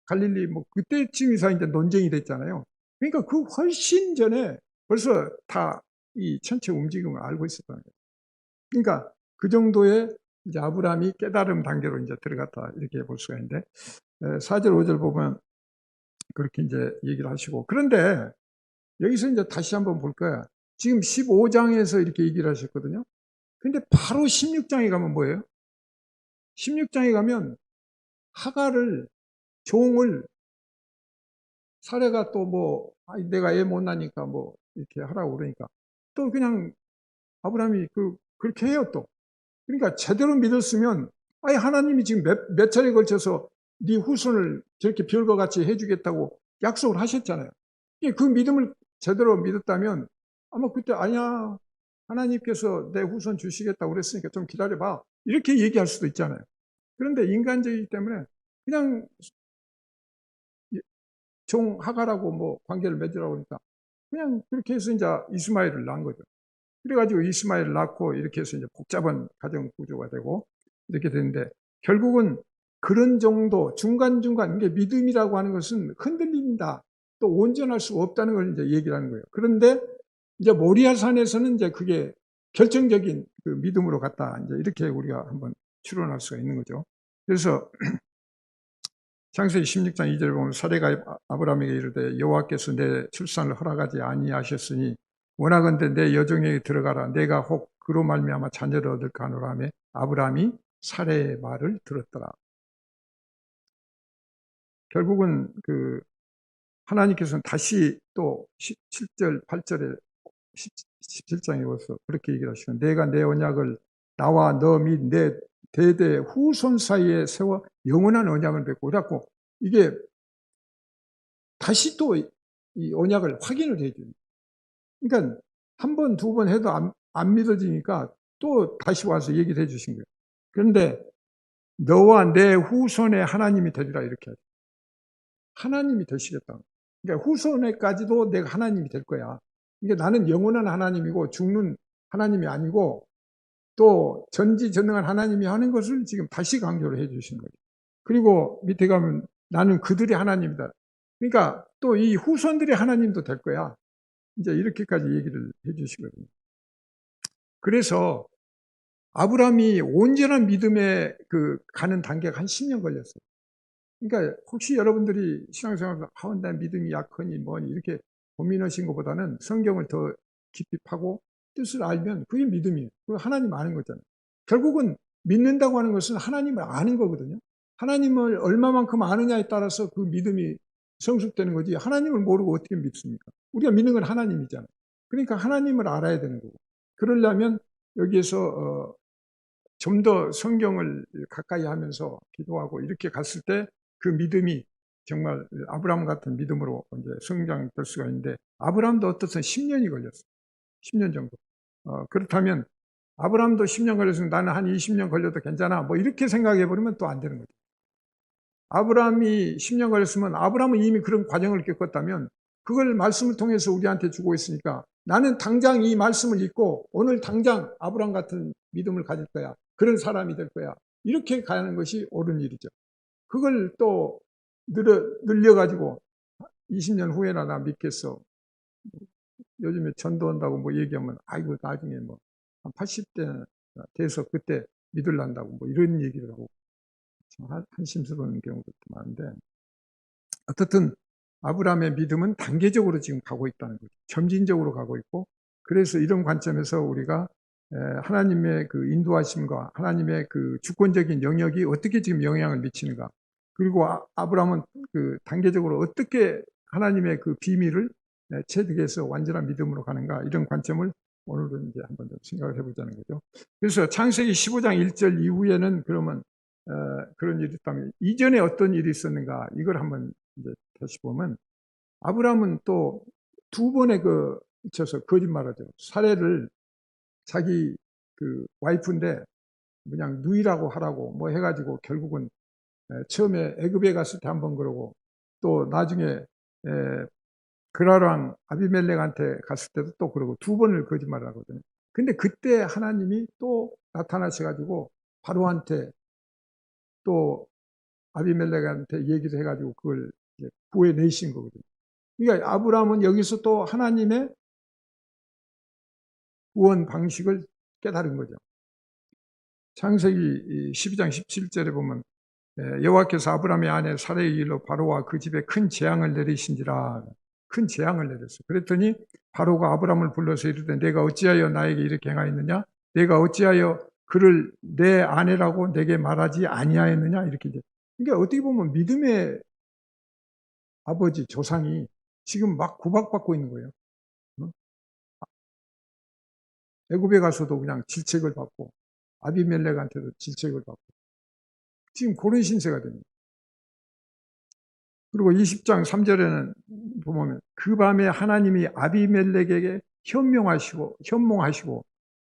갈릴리 뭐 그때쯤에서 이제 논쟁이 됐잖아요. 그러니까 그 훨씬 전에 벌써 다 이 천체 움직임을 알고 있었다는 거예요. 그러니까 그 정도의 이제 아브라함이 깨달음 단계로 이제 들어갔다, 이렇게 볼 수가 있는데, 4절 5절 보면 그렇게 이제 얘기를 하시고, 그런데 여기서 이제 다시 한번 볼 거야. 지금 15장에서 이렇게 얘기를 하셨거든요. 근데 바로 16장에 가면 뭐예요? 16장에 가면 하갈을, 종을, 사례가 또 뭐 내가 애 못 나니까 뭐 이렇게 하라고 그러니까 또 그냥 아브라함이 그렇게 해요 또. 그러니까 제대로 믿었으면, 아니 하나님이 지금 몇 차례에 걸쳐서 네 후손을 저렇게 별과 같이 해주겠다고 약속을 하셨잖아요. 그 믿음을 제대로 믿었다면 아마 그때 아니야, 하나님께서 내 후손 주시겠다고 그랬으니까 좀 기다려봐, 이렇게 얘기할 수도 있잖아요. 그런데 인간적이기 때문에 그냥 종 하가라고 뭐 관계를 맺으라고 하니까 그냥 그렇게 해서 이제 이스마엘을 낳은 거죠. 그래가지고 이스마엘을 낳고 이렇게 해서 이제 복잡한 가정 구조가 되고 이렇게 되는데, 결국은 그런 정도 중간중간, 이게 믿음이라고 하는 것은 흔들린다, 또 온전할 수 없다는 걸 이제 얘기를 하는 거예요. 그런데 이제 모리아산에서는 이제 그게 결정적인 그 믿음으로 갔다, 이제 이렇게 우리가 한번 추론할 수가 있는 거죠. 그래서 창세기 16장 2절에 보면 사레가 아브라함에게 이르되 여호와께서 내 출산을 허락하지 아니하셨으니 원하건대 내 여종에게 들어가라. 내가 혹 그로 말미암아 자녀를 얻을까 하노라 하며 아브라함이 사레의 말을 들었더라. 결국은 그 하나님께서는 다시 또 17절 8절에 17장에 와서 그렇게 얘기를 하시고, 내가 내 언약을 나와 너 및 내 대대 후손 사이에 세워 영원한 언약을 맺고, 그래갖고 이게 다시 또 이 언약을 확인을 해줘요. 그러니까 한 번, 두 번 해도 안 믿어지니까 또 다시 와서 얘기를 해주신 거예요. 그런데 너와 내 후손의 하나님이 되리라, 이렇게 하죠. 하나님이 되시겠다. 그러니까 후손에까지도 내가 하나님이 될 거야. 그러니까 나는 영원한 하나님이고 죽는 하나님이 아니고 또 전지전능한 하나님이 하는 것을 지금 다시 강조를 해 주신 거죠. 그리고 밑에 가면 나는 그들의 하나님이다. 그러니까 또 이 후손들의 하나님도 될 거야. 이제 이렇게까지 얘기를 해 주시거든요. 그래서 아브라함이 온전한 믿음에 가는 단계가 한 10년 걸렸어요. 그러니까 혹시 여러분들이 신앙생활에서 나 믿음이 약하니 뭐니 이렇게 고민하신 것보다는 성경을 더 깊이 파고 뜻을 알면 그게 믿음이에요. 그거 하나님 아는 거잖아요. 결국은 믿는다고 하는 것은 하나님을 아는 거거든요. 하나님을 얼마만큼 아느냐에 따라서 그 믿음이 성숙되는 거지, 하나님을 모르고 어떻게 믿습니까? 우리가 믿는 건 하나님이잖아요. 그러니까 하나님을 알아야 되는 거고, 그러려면 여기에서 좀 더 성경을 가까이 하면서 기도하고 이렇게 갔을 때 그 믿음이 정말 아브라함 같은 믿음으로 이제 성장될 수가 있는데, 아브라함도 어떻든 10년이 걸렸어요. 10년 정도. 그렇다면 아브라함도 10년 걸렸으면 나는 한 20년 걸려도 괜찮아, 뭐 이렇게 생각해 버리면 또 안 되는 거죠. 아브라함이 10년 걸렸으면 아브라함은 이미 그런 과정을 겪었다면 그걸 말씀을 통해서 우리한테 주고 있으니까 나는 당장 이 말씀을 읽고 오늘 당장 아브라함 같은 믿음을 가질 거야, 그런 사람이 될 거야, 이렇게 가는 것이 옳은 일이죠. 그걸 또 늘려가지고 20년 후에나 나 믿겠어, 요즘에 전도한다고 뭐 얘기하면 아이고 나중에 뭐 한 80대 돼서 그때 믿을란다고 뭐 이런 얘기를 하고 한심스러운 경우도 많은데, 어떻든 아브라함의 믿음은 단계적으로 지금 가고 있다는 거죠. 점진적으로 가고 있고, 그래서 이런 관점에서 우리가 하나님의 그 인도하심과 하나님의 그 주권적인 영역이 어떻게 지금 영향을 미치는가, 그리고 아브라함은 그 단계적으로 어떻게 하나님의 그 비밀을 체득해서 완전한 믿음으로 가는가, 이런 관점을 오늘은 이제 한번 좀 생각을 해보자는 거죠. 그래서 창세기 15장 1절 이후에는 그러면 그런 일이 있다면 이전에 어떤 일이 있었는가, 이걸 한번 이제 다시 보면 아브라함은 또 두 번에 쳐서 거짓말하죠. 사례를 자기 그 와이프인데 그냥 누이라고 하라고 뭐 해가지고 결국은 처음에 애굽에 갔을 때 한 번 그러고, 또 나중에 그라랑 아비멜렉한테 갔을 때도 또 그러고 두 번을 거짓말을 하거든요. 근데 그때 하나님이 또 나타나셔가지고 바로한테 또 아비멜렉한테 얘기를 해가지고 그걸 구해내신 거거든요. 그러니까 아브라함은 여기서 또 하나님의 구원 방식을 깨달은 거죠. 창세기 12장 17절에 보면 여호와께서 아브라함의 아내 사레의 일로 바로와 그 집에 큰 재앙을 내리신지라. 큰 재앙을 내렸어요. 그랬더니 바로가 아브라함을 불러서 이르되 내가 어찌하여 나에게 이렇게 행하였느냐, 내가 어찌하여 그를 내 아내라고 내게 말하지 아니하였느냐, 이렇게 이제. 그러니까 어떻게 보면 믿음의 아버지 조상이 지금 막 구박받고 있는 거예요. 애굽에 가서도 그냥 질책을 받고 아비멜렉한테도 질책을 받고 지금 그런 신세가 됩니다. 그리고 20장 3절에는 보면 그 밤에 하나님이 아비멜렉에게 현몽하시고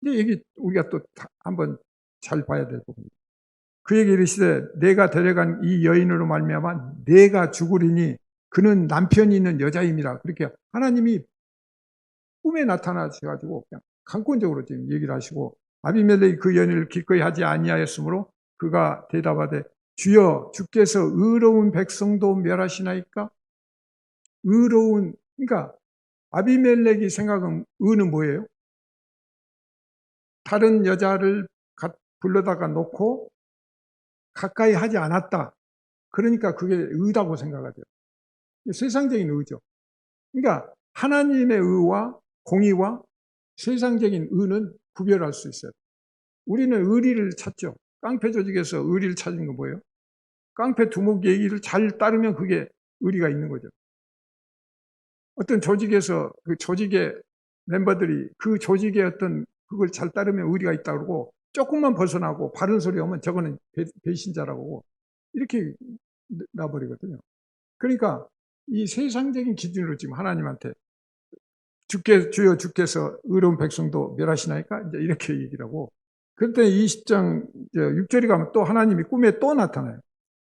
이제 여기 우리가 또 한번 잘 봐야 될 부분입니다. 그에게 이르시되 내가 데려간 이 여인으로 말미암아 내가 죽으리니 그는 남편이 있는 여자임이라. 그렇게 하나님이 꿈에 나타나셔가지고 그냥 강권적으로 지금 얘기를 하시고, 아비멜렉이 그 연희를 기꺼이 하지 아니하였으므로 그가 대답하되 주여 주께서 의로운 백성도 멸하시나이까? 의로운, 그러니까 아비멜렉이 생각한 의는 뭐예요? 다른 여자를 불러다가 놓고 가까이 하지 않았다. 그러니까 그게 의다고 생각하죠. 세상적인 의죠. 그러니까 하나님의 의와 공의와 세상적인 의는 구별할 수 있어요. 우리는 의리를 찾죠. 깡패 조직에서 의리를 찾는 건 뭐예요? 깡패 두목 얘기를 잘 따르면 그게 의리가 있는 거죠. 어떤 조직에서 그 조직의 멤버들이 그 조직의 어떤 그걸 잘 따르면 의리가 있다고 그러고, 조금만 벗어나고 바른 소리 하면 저거는 배신자라고 이렇게 놔버리거든요. 그러니까 이 세상적인 기준으로 지금 하나님한테 주여 주께서 의로운 백성도 멸하시나이까? 이제 이렇게 얘기를 하고, 그때 20장 6절에 가면 또 하나님이 꿈에 또 나타나요.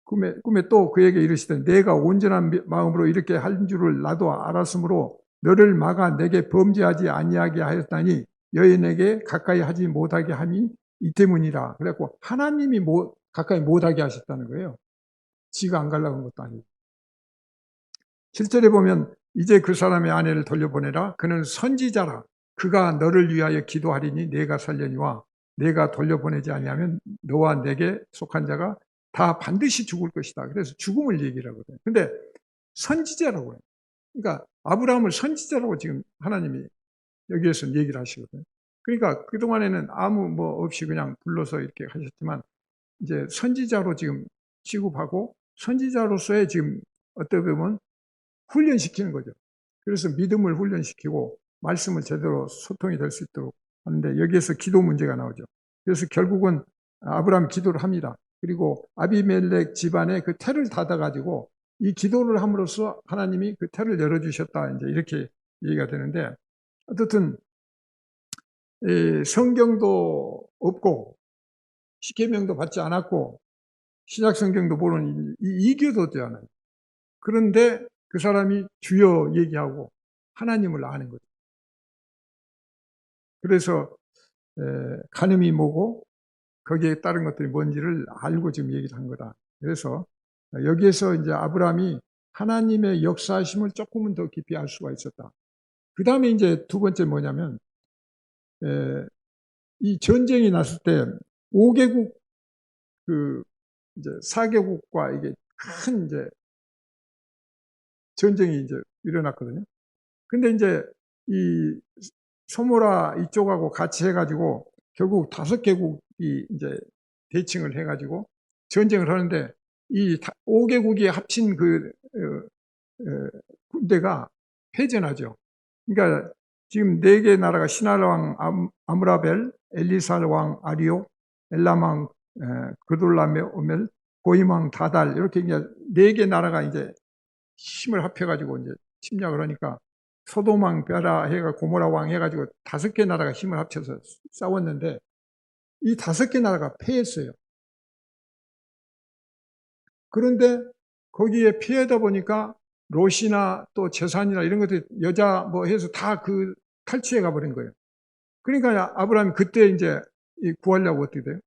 꿈에 또 그에게 이르시되 내가 온전한 마음으로 이렇게 할 줄을 나도 알았으므로 너를 막아 내게 범죄하지 아니하게 하였다니 여인에게 가까이 하지 못하게 함이 이 때문이라. 그래갖고 하나님이 가까이 못하게 하셨다는 거예요. 지가 안 가려고 한 것도 아니고. 7절에 보면 이제 그 사람의 아내를 돌려보내라. 그는 선지자라. 그가 너를 위하여 기도하리니 내가 살려니와 내가 돌려보내지 아니하면 너와 내게 속한 자가 다 반드시 죽을 것이다. 그래서 죽음을 얘기를 하거든요. 근데 선지자라고 해요. 그러니까 아브라함을 선지자라고 지금 하나님이 여기에서 얘기를 하시거든요. 그러니까 그동안에는 아무 뭐 없이 그냥 불러서 이렇게 하셨지만 이제 선지자로 지금 취급하고 선지자로서의 지금 어떻게 보면 훈련시키는 거죠. 그래서 믿음을 훈련시키고 말씀을 제대로 소통이 될 수 있도록 하는데 여기에서 기도 문제가 나오죠. 그래서 결국은 아브라함 기도를 합니다. 그리고 아비멜렉 집안에 그 태를 닫아가지고 이 기도를 함으로써 하나님이 그 태를 열어주셨다. 이제 이렇게 얘기가 되는데, 어쨌든 성경도 없고 십계명도 받지 않았고 신약 성경도 모르는 이교도잖아요. 그런데 그 사람이 주여 얘기하고 하나님을 아는 거죠. 그래서 간음이 뭐고 거기에 따른 것들이 뭔지를 알고 지금 얘기를 한 거다. 그래서 여기에서 이제 아브라함이 하나님의 역사하심을 조금은 더 깊이 알 수가 있었다. 그 다음에 이제 두 번째 뭐냐면, 이 전쟁이 났을 때 5개국 이제 4개국과 이게 큰 이제 전쟁이 이제 일어났거든요. 근데 이제 이 소모라 이쪽하고 같이 해가지고 결국 5개국이 이제 대칭을 해가지고 전쟁을 하는데 이 5개국이 합친 그 군대가 패전하죠. 그러니까 지금 4개 나라가 시날 왕 아므라벨, 엘리살 왕 아리오, 엘람 왕 그돌라메오멜, 고임 왕 다달, 이렇게 이제 4개 나라가 이제 힘을 합해가지고 이제 침략을 하니까 소돔 왕 벼라 해가 고모라 왕 해가지고 5개 나라가 힘을 합쳐서 싸웠는데 이 5개 나라가 패했어요. 그런데 거기에 피하다 보니까 롯이나 또 재산이나 이런 것들 여자 뭐 해서 다 그 탈취해 가버린 거예요. 그러니까 아브라함이 그때 이제 구하려고 어떻게 돼요?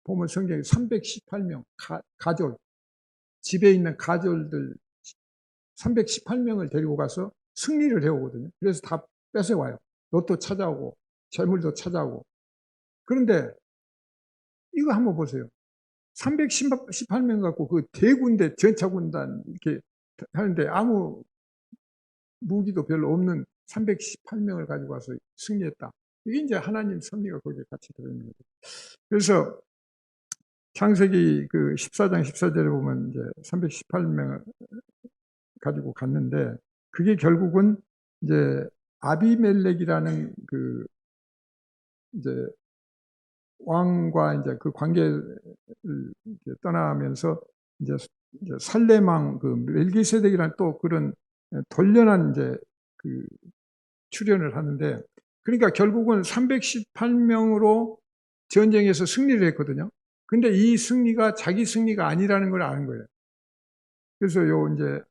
보면 성경에 318명 가졸, 집에 있는 가졸들 318명을 데리고 가서 승리를 해오거든요. 그래서 다 뺏어와요. 롯도 찾아오고 재물도 찾아오고. 그런데 이거 한번 보세요. 318명 갖고 그 대군대 전차군단 이렇게 하는데 아무 무기도 별로 없는 318명을 가지고 와서 승리했다. 이게 이제 하나님 섭리가 거기에 같이 들어있는 거죠. 그래서 창세기 그 14장 14절에 보면 이제 318명을 가지고 갔는데 그게 결국은 이제 아비멜렉이라는 그 이제 왕과 이제 그 관계를 떠나면서 이제 살레망 그 멜기세덱이라는 또 그런 돌연한 이제 그 출현을 하는데, 그러니까 결국은 318명으로 전쟁에서 승리를 했거든요. 근데 이 승리가 자기 승리가 아니라는 걸 아는 거예요. 그래서 요 이제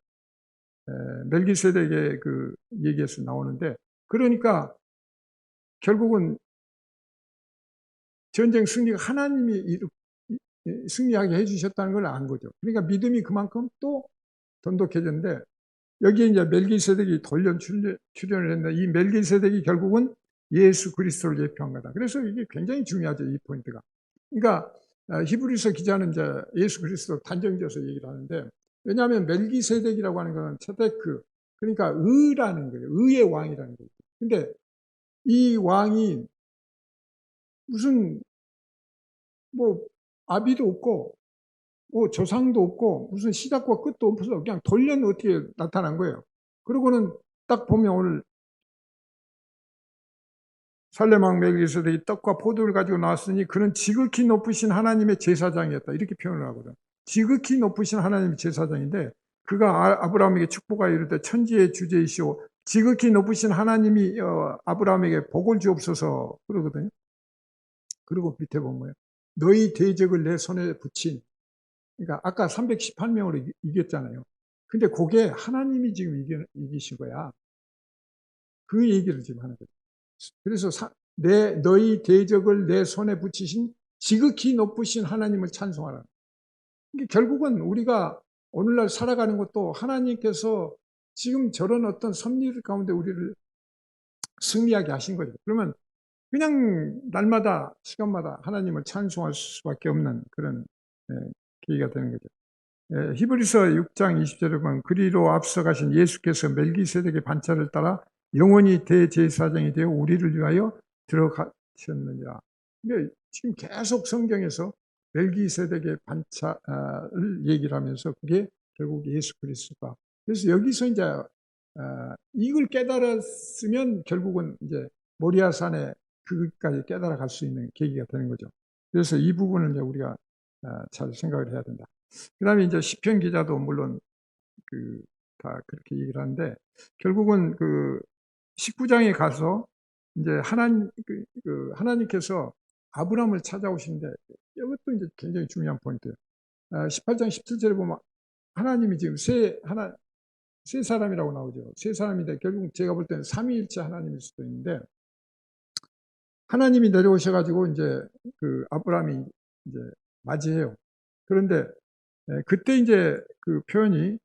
멜기세덱의 그 얘기에서 나오는데, 그러니까 결국은 전쟁 승리가 하나님이 승리하게 해주셨다는 걸 안 거죠. 그러니까 믿음이 그만큼 또 돈독해졌는데, 여기에 이제 멜기세덱이 돌연 출연을 했는데, 이 멜기세덱이 결국은 예수 그리스도를 예표한 거다. 그래서 이게 굉장히 중요하죠, 이 포인트가. 그러니까 히브리서 기자는 이제 예수 그리스도 단정지어서 얘기를 하는데, 왜냐하면 멜기세덱이라고 하는 것은 체데크, 그러니까 의라는 거예요. 의의 왕이라는 거예요. 근데 이 왕이 무슨 뭐 아비도 없고 뭐 조상도 없고 무슨 시작과 끝도 없어서 그냥 돌연 어떻게 나타난 거예요. 그러고는 딱 보면 오늘 살레망 멜기세덱이 떡과 포도를 가지고 나왔으니 그는 지극히 높으신 하나님의 제사장이었다. 이렇게 표현을 하거든. 지극히 높으신 하나님의 제사장인데, 그가 아브라함에게 축복하여 이르되 천지의 주제이시오 지극히 높으신 하나님이 아브라함에게 복을 주옵소서 그러거든요. 그리고 밑에 보면 너희 대적을 내 손에 붙인, 그러니까 아까 318명으로 이겼잖아요. 근데 그게 하나님이 지금 이기신 거야. 그 얘기를 지금 하는 거죠. 그래서 너희 대적을 내 손에 붙이신 지극히 높으신 하나님을 찬송하라. 그러니까 결국은 우리가 오늘날 살아가는 것도 하나님께서 지금 저런 어떤 섭리 가운데 우리를 승리하게 하신 거죠. 그러면 그냥 날마다 시간마다 하나님을 찬송할 수밖에 없는 그런 계기가 되는 거죠. 히브리서 6장 20절에 보면 그리로 앞서가신 예수께서 멜기세덱의 반차를 따라 영원히 대제사장이 되어 우리를 위하여 들어가셨느니라. 그러니까 지금 계속 성경에서 멜기세덱의 반차를 얘기를 하면서 그게 결국 예수 그리스도다. 그래서 여기서 이제 이걸 깨달았으면 결국은 이제 모리아산에 그것까지 깨달아 갈 수 있는 계기가 되는 거죠. 그래서 이 부분을 이제 우리가 잘 생각을 해야 된다. 그 다음에 이제 시편 기자도 물론 다 그렇게 얘기를 하는데, 결국은 19장에 가서 이제 하나님께서 아브라함을 찾아오시는데, 이것도 이제 굉장히 중요한 포인트예요. 18장 17절에 보면 하나님이 지금 세 사람이라고 나오죠. 세 사람인데 결국 제가 볼 때는 삼위일체 하나님일 수도 있는데, 하나님이 내려오셔가지고 이제 아브라함이 이제 맞이해요. 그런데 그때 이제 그 표현이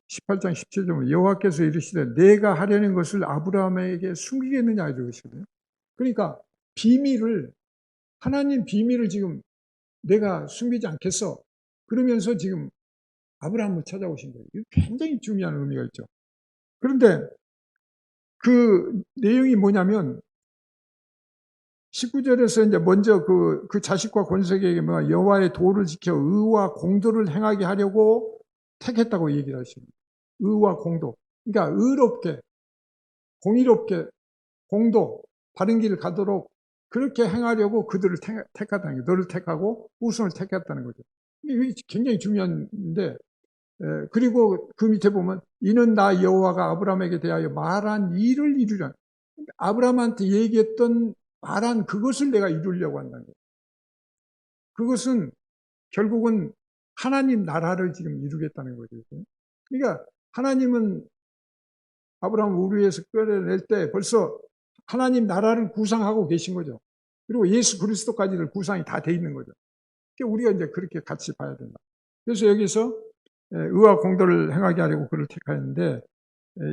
18장 17절 보면 여호와께서 이르시되 내가 하려는 것을 아브라함에게 숨기겠느냐 이러시거든요. 그러니까 하나님 비밀을 지금 내가 숨기지 않겠어. 그러면서 지금 아브라함을 찾아오신 거예요. 이거 굉장히 중요한 의미가 있죠. 그런데 그 내용이 뭐냐면 19절에서 이제 먼저 그 자식과 권색에게 여호와의 도를 지켜 의와 공도를 행하게 하려고 택했다고 얘기를 하십니다. 의와 공도. 그러니까 의롭게, 공의롭게, 공도, 바른 길을 가도록 그렇게 행하려고 그들을 택하다는 거예요. 너를 택하고 후손을 택했다는 거죠. 이게 굉장히 중요한데, 그리고 그 밑에 보면 이는 나 여호와가 아브라함에게 대하여 말한 일을 이루려. 아브라함한테 얘기했던 말한 그것을 내가 이루려고 한다는 거예요. 그것은 결국은 하나님 나라를 지금 이루겠다는 거죠. 그러니까 하나님은 아브라함을 우리 위해서 끌어낼 때 벌써 하나님 나라를 구상하고 계신 거죠. 그리고 예수 그리스도까지를 구상이 다 돼 있는 거죠. 그러니까 우리가 이제 그렇게 같이 봐야 된다. 그래서 여기서 의와 공도를 행하게 하려고 그를 택하였는데,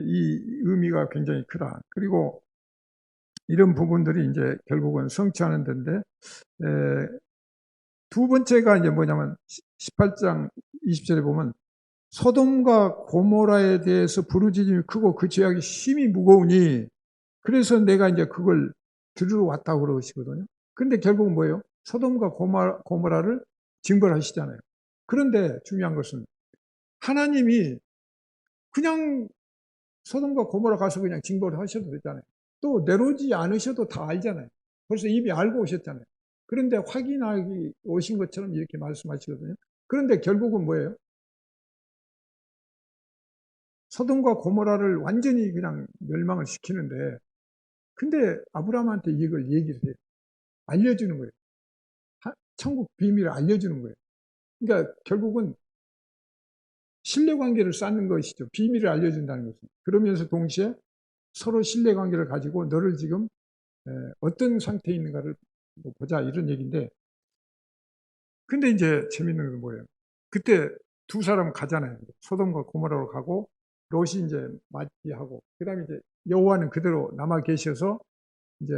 이 의미가 굉장히 크다. 그리고 이런 부분들이 이제 결국은 성취하는 데인데, 두 번째가 이제 뭐냐면 18장 20절에 보면 소돔과 고모라에 대해서 부르짖음이 크고 그 죄악이 심히 무거우니 그래서 내가 이제 그걸 들으러 왔다고 그러시거든요. 근데 결국은 뭐예요? 소돔과 고모라를 징벌하시잖아요. 그런데 중요한 것은 하나님이 그냥 소돔과 고모라 가서 그냥 징벌을 하셔도 되잖아요. 또 내려오지 않으셔도 다 알잖아요. 벌써 이미 알고 오셨잖아요. 그런데 확인하기 오신 것처럼 이렇게 말씀하시거든요. 그런데 결국은 뭐예요? 소돔과 고모라를 완전히 그냥 멸망을 시키는데, 근데 아브라함한테 이걸 얘기를 해요. 알려주는 거예요. 천국 비밀을 알려주는 거예요. 그러니까 결국은 신뢰관계를 쌓는 것이죠. 비밀을 알려준다는 것은. 그러면서 동시에 서로 신뢰관계를 가지고 너를 지금 어떤 상태에 있는가를 보자 이런 얘기인데, 근데 이제 재밌는 건 뭐예요? 그때 두 사람 가잖아요. 소돔과 고모라로 가고 롯이 이제 맞이하고, 그다음에 이제 여호와는 그대로 남아 계셔서 이제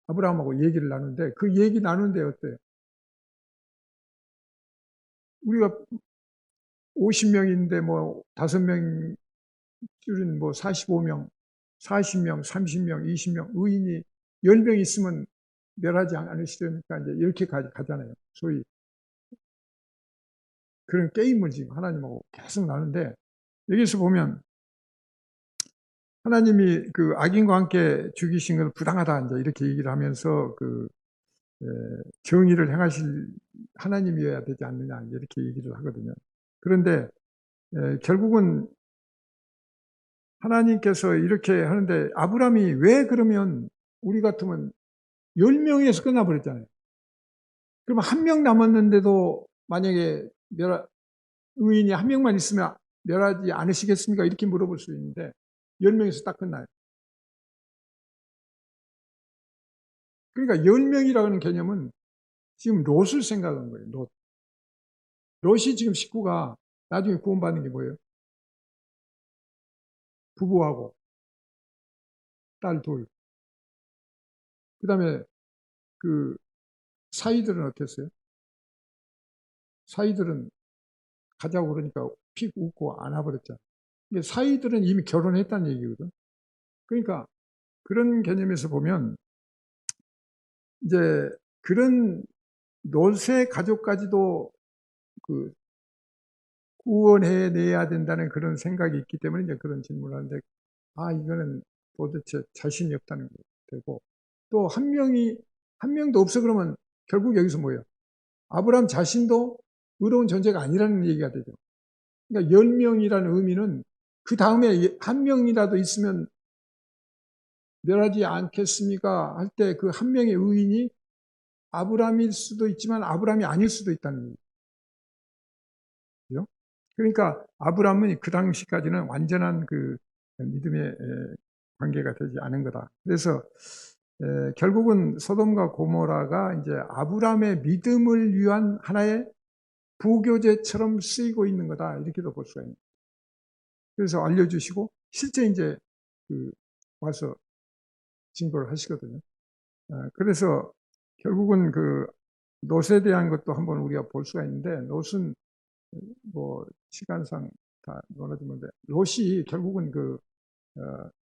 아브라함하고 얘기를 나누는데, 그 얘기 나누는데 어때요? 우리가 50명인데 뭐 5명 줄은 뭐 45명, 40명, 30명, 20명, 의인이 10명 있으면 멸하지 않으시려니까 이제 이렇게 가잖아요. 소위 그런 게임을 지금 하나님하고 계속 나누는데, 여기서 보면 하나님이 그 악인과 함께 죽이신 걸 부당하다 이제 이렇게 얘기를 하면서 그 정의를 행하실 하나님이어야 되지 않느냐 이렇게 얘기를 하거든요. 그런데 결국은 하나님께서 이렇게 하는데, 아브라함이 왜 그러면 우리 같으면 10명에서 끝나버렸잖아요. 그러면 1명 남았는데도 만약에 의인이 1명만 있으면 멸하지 않으시겠습니까? 이렇게 물어볼 수 있는데 10명에서 딱 끝나요. 그러니까 10명이라는 개념은 지금 롯을 생각한 거예요. 롯이 지금 식구가 나중에 구원받는 게 뭐예요? 부부하고 딸 둘. 그 다음에 그 사이들은 어땠어요? 사이들은 가자고 그러니까 픽 웃고 안아버렸잖아요. 사이들은 이미 결혼했다는 얘기거든. 그러니까 그런 개념에서 보면 이제 그런 롯의 가족까지도 그 구원해내야 된다는 그런 생각이 있기 때문에 이제 그런 질문을 하는데, 이거는 도대체 자신이 없다는 거 되고, 또 한 명도 없어 그러면 결국 여기서 뭐예요? 아브라함 자신도 의로운 존재가 아니라는 얘기가 되죠. 그러니까 10명이라는 의미는 그 다음에 한 명이라도 있으면 멸하지 않겠습니까? 할 때 그 한 명의 의인이 아브라함일 수도 있지만 아브라함이 아닐 수도 있다는 얘기죠. 그러니까 아브라함은 그 당시까지는 완전한 그 믿음의 관계가 되지 않은 거다. 그래서 결국은 소돔과 고모라가 이제 아브라함의 믿음을 위한 하나의 부교재처럼 쓰이고 있는 거다, 이렇게도 볼 수가 있습니다. 그래서 알려주시고 실제 이제 그 와서 증거를 하시거든요. 그래서 결국은 그 롯에 대한 것도 한번 우리가 볼 수가 있는데, 롯은 뭐 시간상 다 논하지만 롯이 결국은 그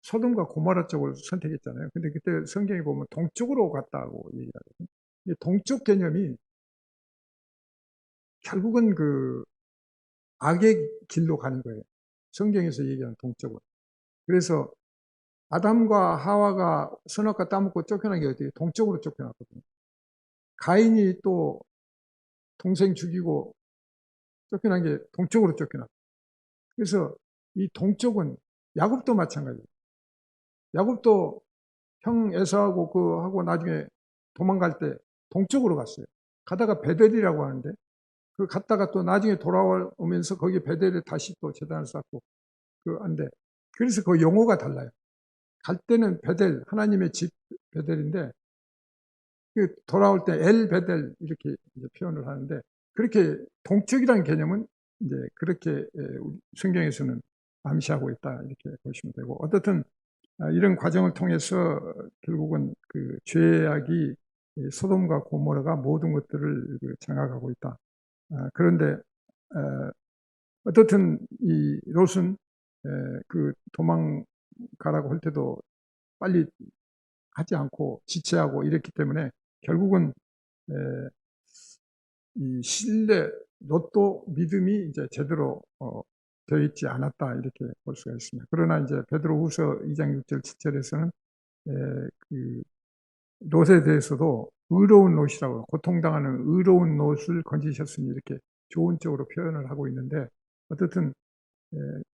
소돔과 고모라 쪽을 선택했잖아요. 근데 그때 성경에 보면 동쪽으로 갔다고 얘기를 하거든요. 이 동쪽 개념이 결국은 그 악의 길로 가는 거예요. 성경에서 얘기하는 동쪽은. 그래서 아담과 하와가 선악과 따먹고 쫓겨난 게 어디에? 동쪽으로 쫓겨났거든요. 가인이 또 동생 죽이고 쫓겨난 게 동쪽으로 쫓겨났고. 그래서 이 동쪽은 야곱도 마찬가지예요. 야곱도 형 에서하고 그 하고 나중에 도망갈 때 동쪽으로 갔어요. 가다가 베델이라고 하는데, 그 갔다가 또 나중에 돌아오면서 거기 베델에 다시 또 제단을 쌓고 그 한데, 그래서 그 용어가 달라요. 갈 때는 베델, 하나님의 집 베델인데, 그 돌아올 때 엘 베델 이렇게 이제 표현을 하는데, 그렇게 동쪽이라는 개념은 이제 그렇게 우리 성경에서는 암시하고 있다, 이렇게 보시면 되고, 어떻든 이런 과정을 통해서 결국은 그 죄악이 소돔과 고모라가 모든 것들을 장악하고 있다. 그런데 어떻든 이 롯은 그 도망가라고 할 때도 빨리 하지 않고 지체하고 이랬기 때문에 결국은 이 신뢰, 롯도 믿음이 이제 제대로 되어 있지 않았다, 이렇게 볼 수가 있습니다. 그러나 이제 베드로후서 2장 6절 7절에서는 그 롯에 대해서도 의로운 롯이라고, 고통당하는 의로운 롯을 건지셨으니 이렇게 좋은 쪽으로 표현을 하고 있는데, 어떻든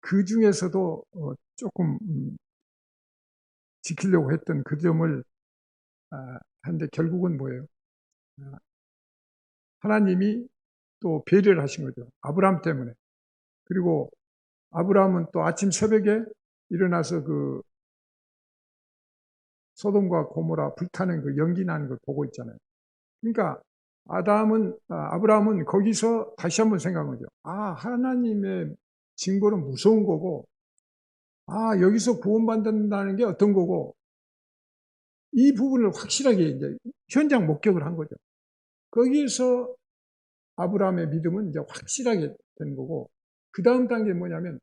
그 중에서도 조금 지키려고 했던 그 점을 하는데, 결국은 뭐예요? 하나님이 또 배려를 하신 거죠. 아브라함 때문에. 그리고 아브라함은 또 아침 새벽에 일어나서 그 소돔과 고모라 불타는 그 연기 나는 걸 보고 있잖아요. 그러니까 아브라함은 거기서 다시 한번 생각한 거죠. 하나님의 징벌은 무서운 거고, 여기서 구원받는다는 게 어떤 거고, 이 부분을 확실하게 이제 현장 목격을 한 거죠. 거기서 아브라함의 믿음은 이제 확실하게 된 거고, 그 다음 단계는 뭐냐면,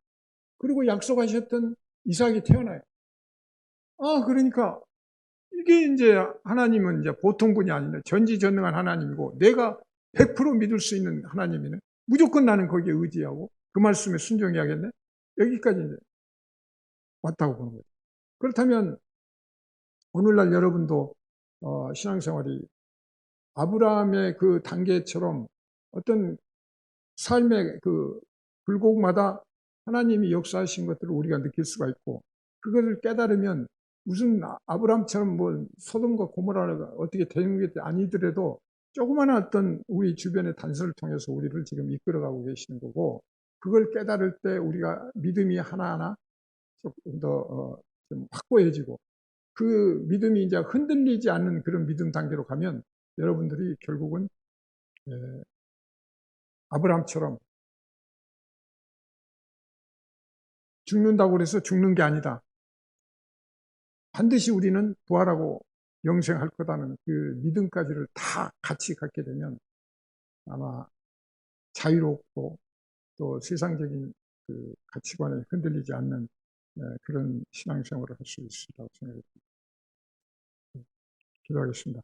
그리고 약속하셨던 이삭이 태어나요. 그러니까 이게 이제 하나님은 이제 보통 분이 아니라 전지전능한 하나님이고, 내가 100% 믿을 수 있는 하나님이네. 무조건 나는 거기에 의지하고 그 말씀에 순종해야겠네. 여기까지 이제 왔다고 보는 거죠. 그렇다면 오늘날 여러분도 신앙생활이 아브라함의 그 단계처럼 어떤 삶의 그 굴곡마다 하나님이 역사하신 것들을 우리가 느낄 수가 있고, 그것을 깨달으면 무슨 아브라함처럼 뭐 소돔과 고모라가 어떻게 되는 게 아니더라도 조그마한 어떤 우리 주변의 단서를 통해서 우리를 지금 이끌어가고 계시는 거고, 그걸 깨달을 때 우리가 믿음이 하나하나 조금 더 좀 확고해지고, 그 믿음이 이제 흔들리지 않는 그런 믿음 단계로 가면 여러분들이 결국은 아브라함처럼 죽는다고 해서 죽는 게 아니다. 반드시 우리는 부활하고 영생할 거다는 그 믿음까지를 다 같이 갖게 되면 아마 자유롭고 또 세상적인 그 가치관에 흔들리지 않는 그런 신앙생활을 할 수 있다고 생각합니다. 기도하겠습니다.